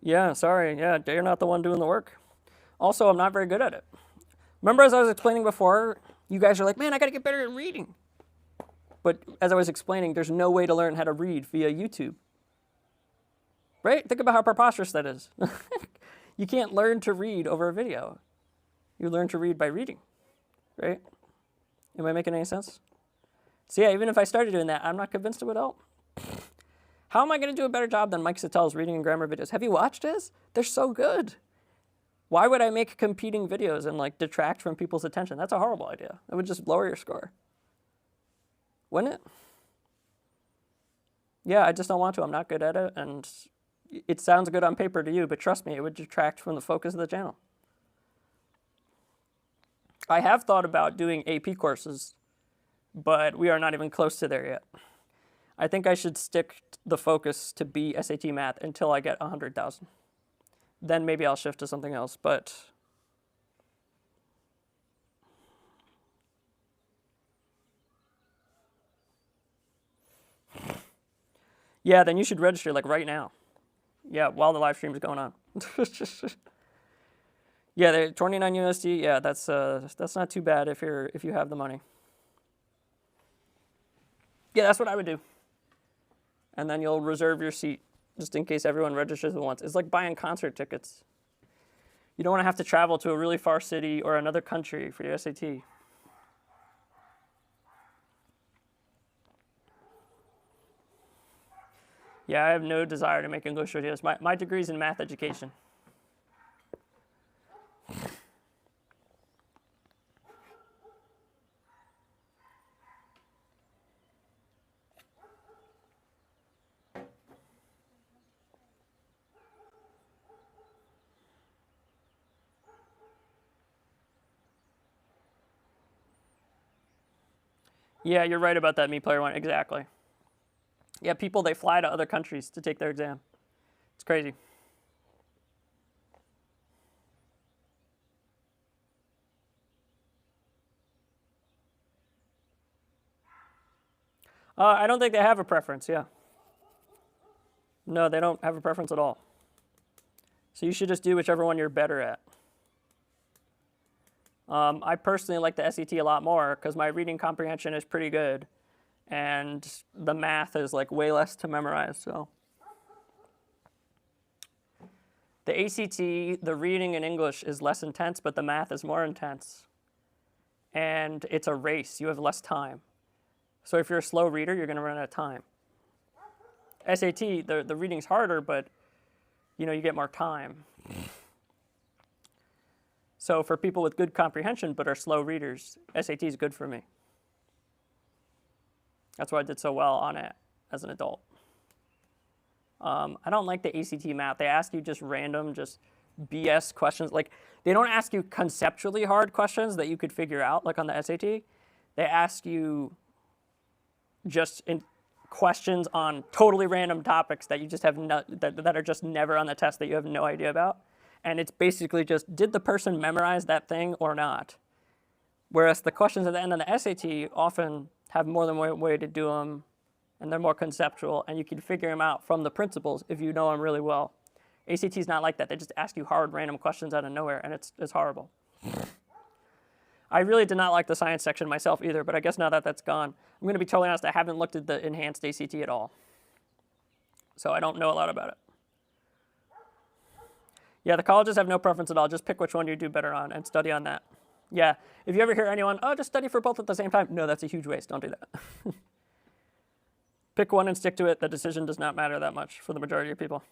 Yeah, sorry. Yeah, you're not the one doing the work. Also, I'm not very good at it. Remember, as I was explaining before, you guys are like, man, I got to get better at reading. But as I was explaining, there's no way to learn how to read via YouTube. Right? Think about how preposterous that is. You can't learn to read over a video. You learn to read by reading. Right? Am I making any sense? So yeah, even if I started doing that, I'm not convinced it would help. How am I going to do a better job than Mike Sattel's reading and grammar videos? Have you watched his? They're so good. Why would I make competing videos and like detract from people's attention? That's a horrible idea. It would just lower your score. Wouldn't it? Yeah, I just don't want to. I'm not good at it, and it sounds good on paper to you, but trust me, it would detract from the focus of the channel. I have thought about doing AP courses, but we are not even close to there yet. I think I should stick the focus to be SAT Math until I get 100,000. Then maybe I'll shift to something else, but yeah, then you should register like right now. Yeah, while the live stream is going on. Yeah, they're 29 USD. Yeah, that's not too bad if you have the money. Yeah, that's what I would do. And then you'll reserve your seat just in case everyone registers at once. It's like buying concert tickets. You don't want to have to travel to a really far city or another country for your SAT. Yeah, I have no desire to make English videos. My degree's in math education. Yeah, you're right about that, MePlayer1. Exactly. Yeah, people, they fly to other countries to take their exam. It's crazy. I don't think they have a preference, yeah. No, they don't have a preference at all. So you should just do whichever one you're better at. I personally like the SAT a lot more because my reading comprehension is pretty good, and the math is like way less to memorize. So the ACT, the reading in English is less intense, but the math is more intense. And it's a race. You have less time. So if you're a slow reader, you're going to run out of time. SAT, the reading's harder, but you get more time. So for people with good comprehension but are slow readers, SAT is good for me. That's why I did so well on it as an adult. I don't like the ACT math. They ask you just random, just BS questions. Like, they don't ask you conceptually hard questions that you could figure out, like on the SAT. They ask you just questions on totally random topics that you just have that are just never on the test, that you have no idea about. And it's basically just, did the person memorize that thing or not? Whereas the questions at the end of the SAT often have more than one way to do them, and they're more conceptual, and you can figure them out from the principles if you know them really well. ACT's not like that. They just ask you hard, random questions out of nowhere, and it's horrible. I really did not like the science section myself either, but I guess now that that's gone, I'm going to be totally honest, I haven't looked at the enhanced ACT at all. So I don't know a lot about it. Yeah, the colleges have no preference at all. Just pick which one you do better on and study on that. Yeah, if you ever hear anyone, oh, just study for both at the same time. No, that's a huge waste. Don't do that. Pick one and stick to it. The decision does not matter that much for the majority of people.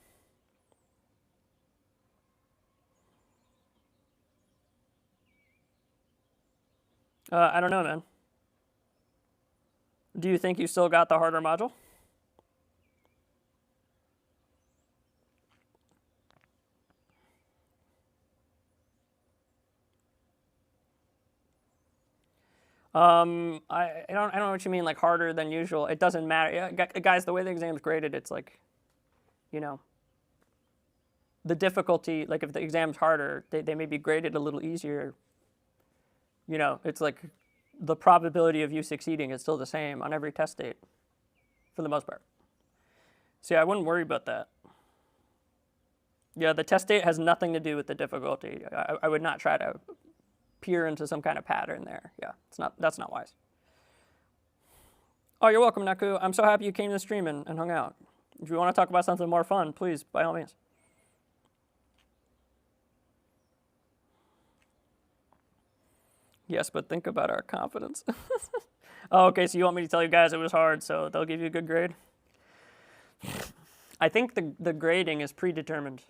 I don't know, man. Do you think you still got the harder module? I don't know what you mean, like harder than usual. It doesn't matter. Yeah, guys, the way the exam's graded, it's like, the difficulty, like if the exam's harder, they may be graded a little easier. It's like the probability of you succeeding is still the same on every test date, for the most part. So yeah, I wouldn't worry about that. Yeah, the test date has nothing to do with the difficulty. I would not try to peer into some kind of pattern there. Yeah, that's not wise. Oh, you're welcome, Naku. I'm so happy you came to the stream and hung out. If you want to talk about something more fun, please, by all means. Yes, but think about our confidence. Oh, okay, so you want me to tell you guys it was hard, so they'll give you a good grade? I think the grading is predetermined.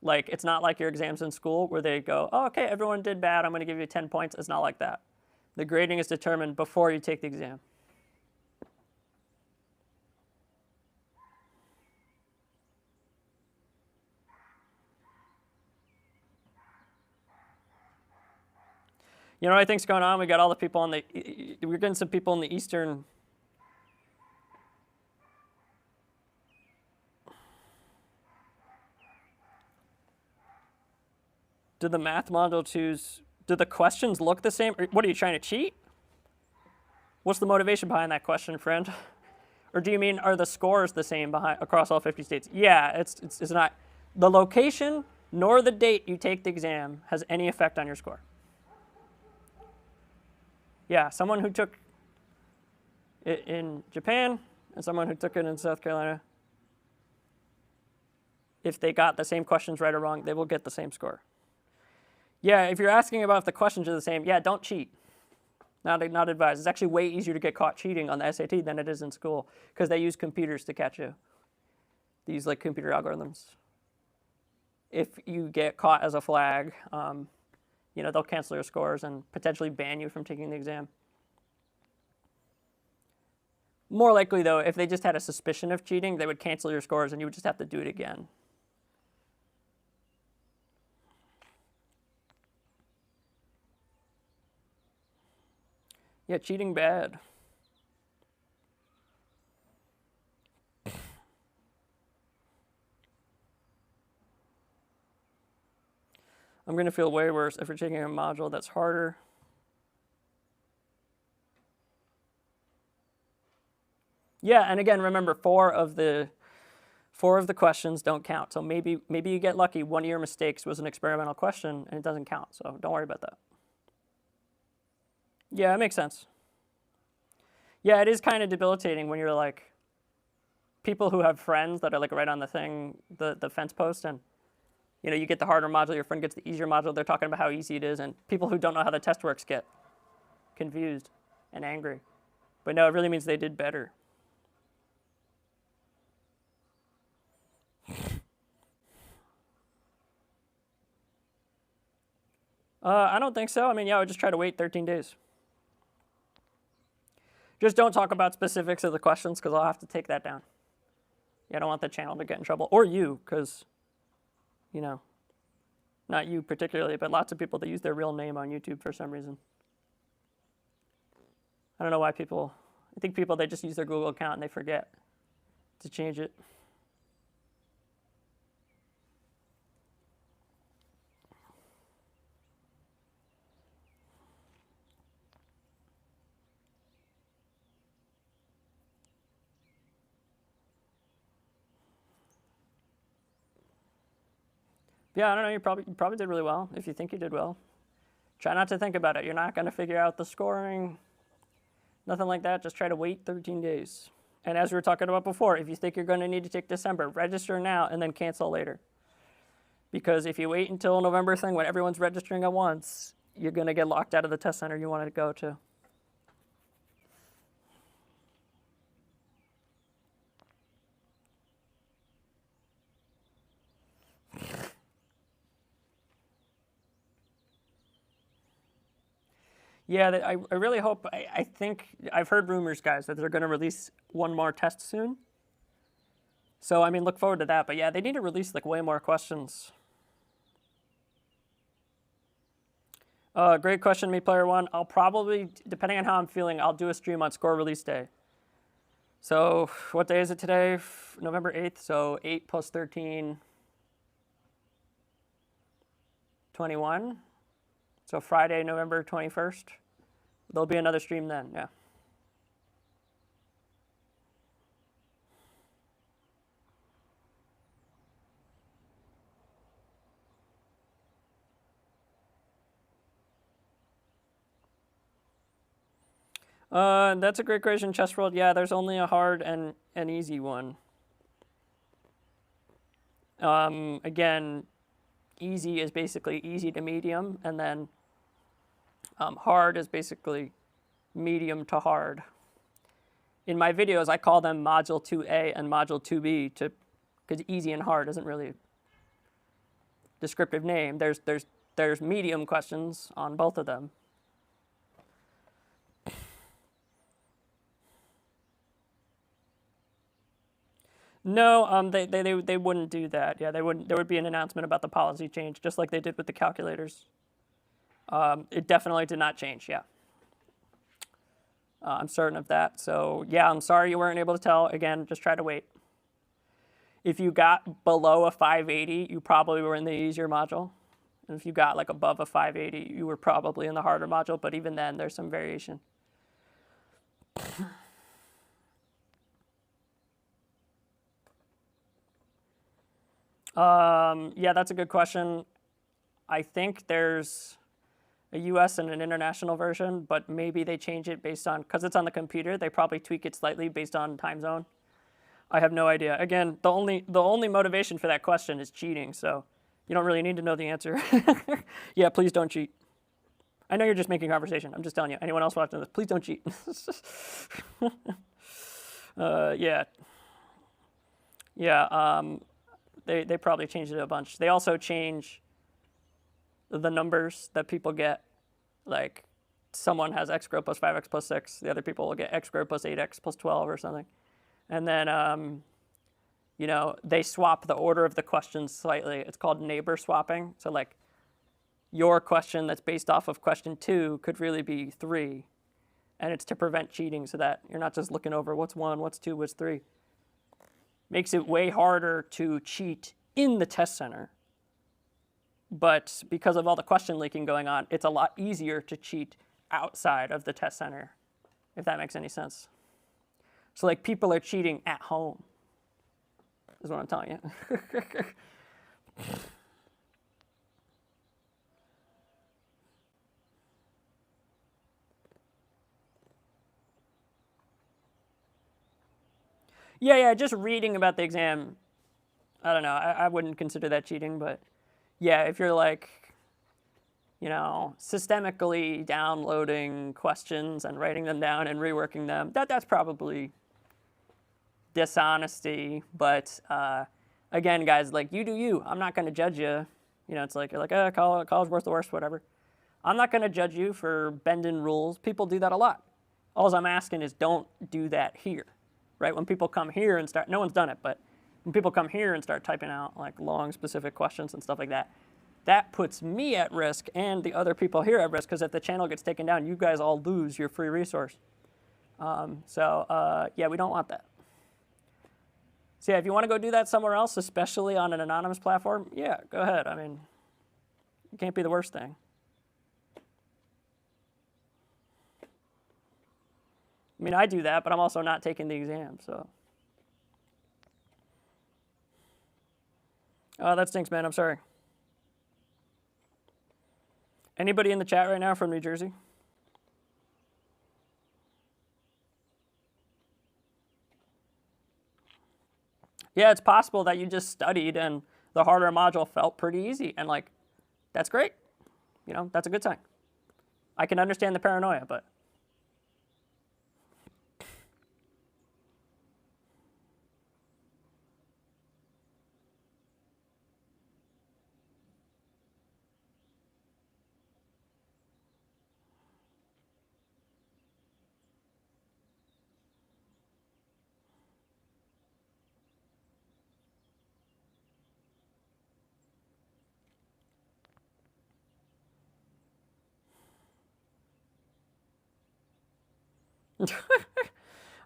Like, it's not like your exams in school where they go, oh, okay, everyone did bad, I'm going to give you 10 points. It's not like that. The grading is determined before you take the exam. You know what I think's going on? We got all the people we're getting some people in the Eastern. Do the math module choose, do the questions look the same? What, are you trying to cheat? What's the motivation behind that question, friend? Or do you mean, are the scores the same across all 50 states? Yeah, it's not. The location nor the date you take the exam has any effect on your score. Yeah, someone who took it in Japan and someone who took it in South Carolina, if they got the same questions right or wrong, they will get the same score. Yeah, if you're asking about if the questions are the same, yeah, don't cheat. Not advised. It's actually way easier to get caught cheating on the SAT than it is in school because they use computers to catch you. They use like computer algorithms. If you get caught as a flag, they'll cancel your scores and potentially ban you from taking the exam. More likely, though, if they just had a suspicion of cheating, they would cancel your scores and you would just have to do it again. Yeah, cheating bad. I'm going to feel way worse if we're taking a module that's harder. Yeah, and again, remember, four of the questions don't count. So maybe you get lucky. One of your mistakes was an experimental question, and it doesn't count. So don't worry about that. Yeah, it makes sense. Yeah, it is kind of debilitating when you're like people who have friends that are like right on the thing, the fence post, and you get the harder module, your friend gets the easier module. They're talking about how easy it is, and people who don't know how the test works get confused and angry. But no, it really means they did better. I don't think so. I mean, yeah, I would just try to wait 13 days. Just don't talk about specifics of the questions because I'll have to take that down. Yeah, I don't want the channel to get in trouble. Or you, because, not you particularly, but lots of people that use their real name on YouTube for some reason. I don't know why I think people, they just use their Google account and they forget to change it. Yeah, I don't know, you probably did really well if you think you did well. Try not to think about it. You're not going to figure out the scoring, nothing like that. Just try to wait 13 days. And as we were talking about before, if you think you're going to need to take December, register now and then cancel later. Because if you wait until November thing when everyone's registering at once, you're going to get locked out of the test center you wanted to go to. Yeah, I really hope, I think, I've heard rumors, guys, that they're going to release one more test soon. So, I mean, look forward to that. But yeah, they need to release like way more questions. Great question, Me Player One. I'll probably, depending on how I'm feeling, I'll do a stream on score release day. So, what day is it today? November 8th. So, 8 plus 13, 21. So, Friday, November 21st. There'll be another stream then, yeah. That's a great question, Chessworld. Yeah, there's only a hard and an easy one. Again, easy is basically easy to medium, and then hard is basically medium to hard. In my videos, I call them Module 2A and Module 2B because easy and hard isn't really a descriptive name. There's medium questions on both of them. No, they wouldn't do that. Yeah, they wouldn't. There would be an announcement about the policy change, just like they did with the calculators. It definitely did not change. Yeah, I'm certain of that. So yeah, I'm sorry you weren't able to tell. Again, just try to wait. If you got below a 580, you probably were in the easier module. And if you got like above a 580, you were probably in the harder module. But even then, there's some variation. Yeah, that's a good question. I think there's a US and an international version, but maybe they change it based on, because it's on the computer, they probably tweak it slightly based on time zone. I have no idea. Again, the only motivation for that question is cheating, so you don't really need to know the answer. Yeah, please don't cheat. I know you're just making conversation. I'm just telling you. Anyone else watching this, please don't cheat. Yeah. Yeah, they probably changed it a bunch. They also change the numbers that people get. Like, someone has x squared plus 5x plus 6. The other people will get x squared plus 8x plus 12 or something. And then, you know, they swap the order of the questions slightly. It's called neighbor swapping. So, like, your question that's based off of question 2 could really be 3. And it's to prevent cheating so that you're not just looking over what's 1, what's 2, what's 3. Makes it way harder to cheat in the test center. But because of all the question leaking going on, it's a lot easier to cheat outside of the test center, if that makes any sense. So, like, people are cheating at home, is what I'm telling you. Yeah, just reading about the exam, I don't know, I wouldn't consider that cheating, but yeah, if you're like, you know, systemically downloading questions and writing them down and reworking them, that's probably dishonesty. But again, guys, like, you do you. I'm not going to judge you. You know, it's like, you're like, college worth the worst, whatever. I'm not going to judge you for bending rules. People do that a lot. All I'm asking is don't do that here, right? When people come here and start, no one's done it, but when people come here and start typing out like long specific questions and stuff like that, that puts me at risk and the other people here at risk, because if the channel gets taken down, you guys all lose your free resource. Yeah, we don't want that. So yeah, if you want to go do that somewhere else, especially on an anonymous platform, yeah, go ahead. I mean, it can't be the worst thing. I mean, I do that, but I'm also not taking the exam, so. Oh, that stinks, man. I'm sorry. Anybody in the chat right now from New Jersey? Yeah, it's possible that you just studied and the harder module felt pretty easy, and like, that's great. You know, that's a good sign. I can understand the paranoia, but.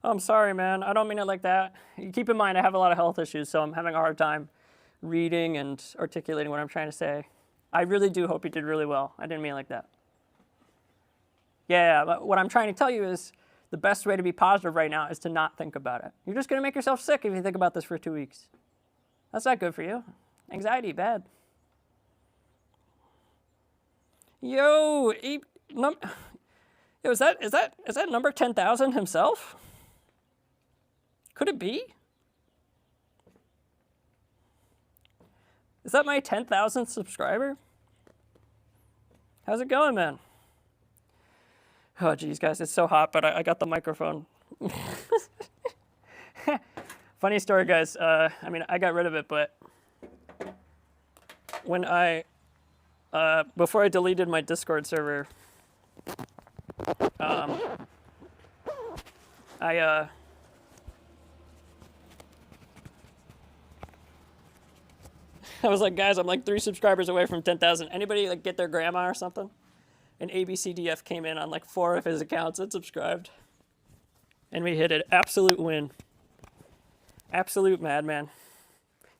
I'm sorry, man. I don't mean it like that. Keep in mind, I have a lot of health issues, so I'm having a hard time reading and articulating what I'm trying to say. I really do hope you did really well. I didn't mean it like that. Yeah, but what I'm trying to tell you is the best way to be positive right now is to not think about it. You're just going to make yourself sick if you think about this for 2 weeks. That's not good for you. Anxiety, bad. Yo, is that number 10,000 himself? Could it be? Is that my 10,000th subscriber? How's it going, man? Oh, geez, guys, it's so hot, but I got the microphone. Funny story, guys. I mean, I got rid of it, but when before I deleted my Discord server, I was like, guys, I'm like 3 subscribers away from 10,000. Anybody like get their grandma or something? And ABCDF came in on like 4 of his accounts and subscribed. And we hit an absolute win. Absolute madman.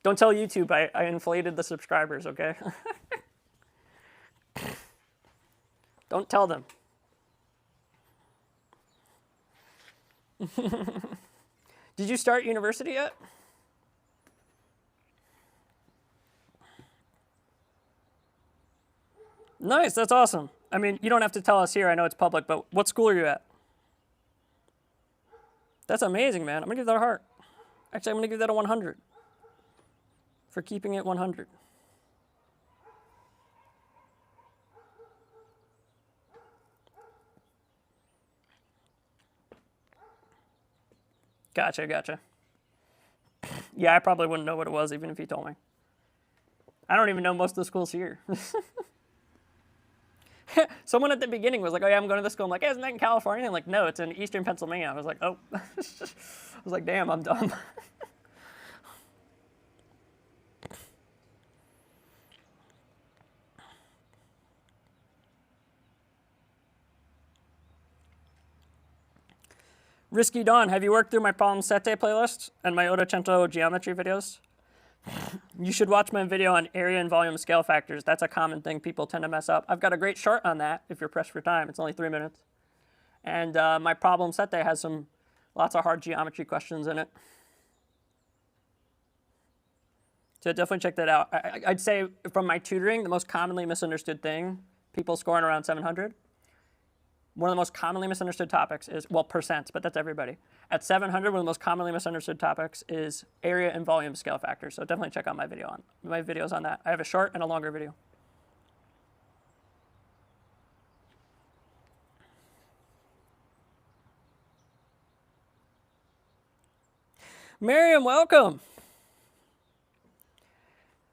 Don't tell YouTube I inflated the subscribers, okay? Don't tell them. Did you start university yet? Nice, that's awesome. I mean, you don't have to tell us here. I know it's public, but what school are you at? That's amazing, man. I'm going to give that a heart. Actually, I'm going to give that a 100 for keeping it 100. Gotcha. Yeah, I probably wouldn't know what it was even if you told me. I don't even know most of the schools here. Someone at the beginning was like, oh yeah, I'm going to this school. I'm like, hey, isn't that in California? And like, no, it's in Eastern Pennsylvania. I was like, oh. I was like, damn, I'm dumb. Risky Dawn, have you worked through my Problem Sette playlist and my Ottocento geometry videos? You should watch my video on area and volume scale factors. That's a common thing people tend to mess up. I've got a great short on that if you're pressed for time. It's only 3 minutes. And my Problem Sette has lots of hard geometry questions in it. So definitely check that out. I'd say from my tutoring, the most commonly misunderstood thing, people scoring around 700, one of the most commonly misunderstood topics is, well, percents, but that's everybody. At 700, one of the most commonly misunderstood topics is area and volume scale factors. So definitely check out my videos on that. I have a short and a longer video. Miriam, welcome.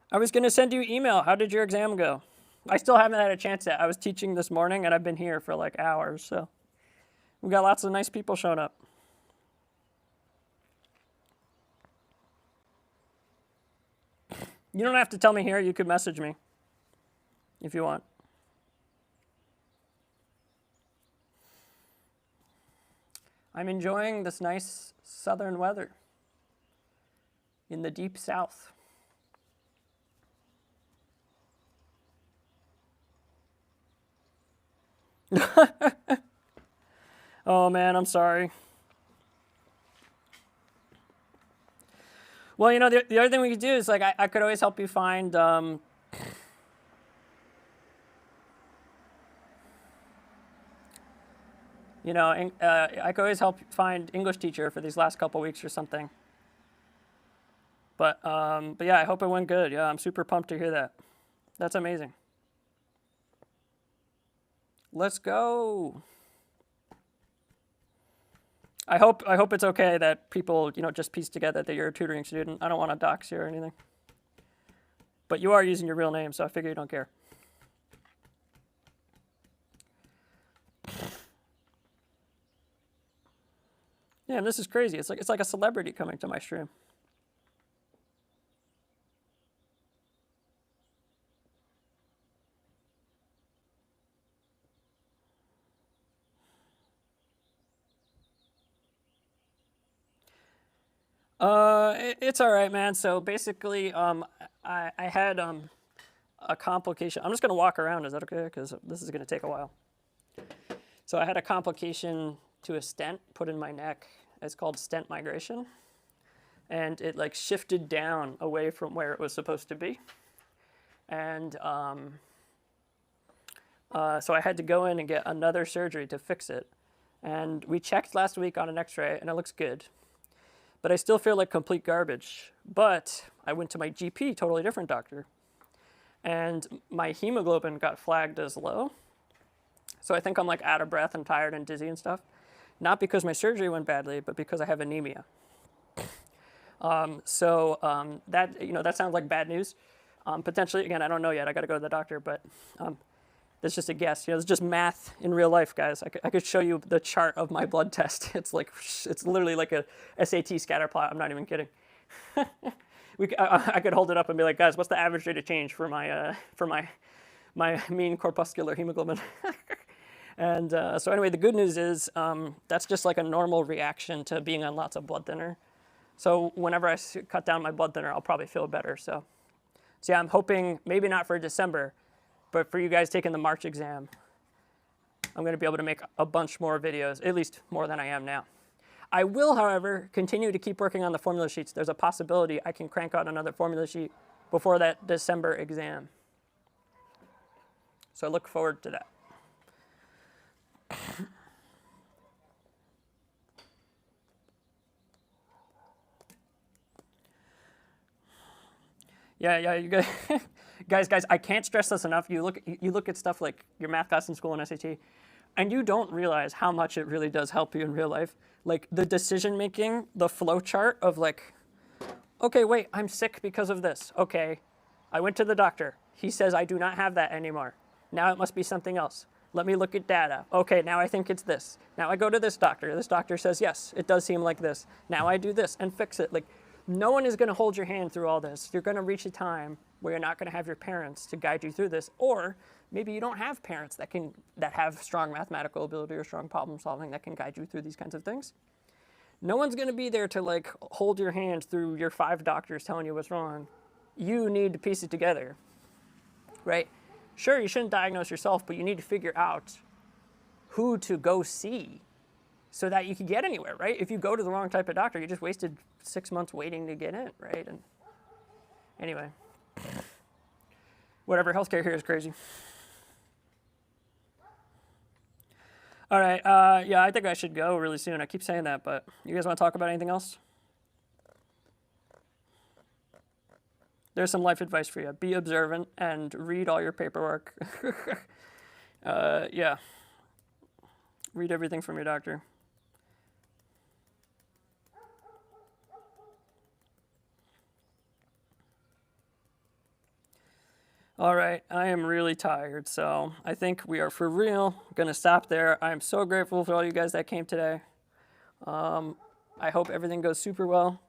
I was going to send you email. How did your exam go? I still haven't had a chance yet. I was teaching this morning, and I've been here for like hours, so we got lots of nice people showing up. You don't have to tell me here. You could message me if you want. I'm enjoying this nice southern weather in the deep south. Oh man, I'm sorry. Well, you know, the other thing we could do is, like, I could always help you find, you know, I could always help find English teacher for these last couple weeks or something. But yeah, I hope it went good. Yeah, I'm super pumped to hear that. That's amazing. Let's go. I hope it's okay that people, you know, just piece together that you're a tutoring student. I don't want to dox you or anything. But you are using your real name, so I figure you don't care. Yeah, and this is crazy. It's like a celebrity coming to my stream. It's all right, man. So basically, I had a complication. I'm just gonna walk around. Is that okay? Because this is gonna take a while. So I had a complication to a stent put in my neck. It's called stent migration, and it like shifted down away from where it was supposed to be, and so I had to go in and get another surgery to fix it. And we checked last week on an X-ray, and it looks good. But I still feel like complete garbage. But I went to my GP, totally different doctor, and my hemoglobin got flagged as low. So I think I'm like out of breath and tired and dizzy and stuff. Not because my surgery went badly, but because I have anemia. That, you know, that sounds like bad news. Potentially, again, I don't know yet. I got to go to the doctor, but that's just a guess. You know, it's just math in real life, guys. I could show you the chart of my blood test. It's literally like a SAT scatter plot. I'm not even kidding. I could hold it up and be like, guys, what's the average rate of change for my mean corpuscular hemoglobin? And so anyway, the good news is that's just like a normal reaction to being on lots of blood thinner. So whenever I cut down my blood thinner, I'll probably feel better. So yeah, I'm hoping maybe not for December, but for you guys taking the March exam, I'm going to be able to make a bunch more videos, at least more than I am now. I will, however, continue to keep working on the formula sheets. There's a possibility I can crank out another formula sheet before that December exam. So I look forward to that. Yeah, you guys, guys, I can't stress this enough. You look at stuff like your math class in school and SAT, and you don't realize how much it really does help you in real life. Like the decision making, the flow chart of like, okay, wait, I'm sick because of this. Okay, I went to the doctor. He says I do not have that anymore. Now it must be something else. Let me look at data. Okay, now I think it's this. Now I go to this doctor. This doctor says, yes, it does seem like this. Now I do this and fix it. Like, no one is going to hold your hand through all this. You're going to reach a time where you're not going to have your parents to guide you through this, or maybe you don't have parents that have strong mathematical ability or strong problem solving that can guide you through these kinds of things. No one's going to be there to like hold your hand through your 5 doctors telling you what's wrong. You need to piece it together, right? Sure, you shouldn't diagnose yourself, but you need to figure out who to go see so that you can get anywhere, right? If you go to the wrong type of doctor, you just wasted 6 months waiting to get in, right? And anyway, whatever, healthcare here is crazy. All right, yeah, I think I should go really soon. I keep saying that, but you guys want to talk about anything else? There's some life advice for you. Be observant and read all your paperwork. Yeah. Read everything from your doctor. All right, I am really tired, so I think we are for real going to stop there. I am so grateful for all you guys that came today. I hope everything goes super well,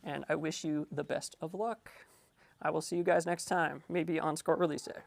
and I wish you the best of luck. I will see you guys next time, maybe on Scort Release Day.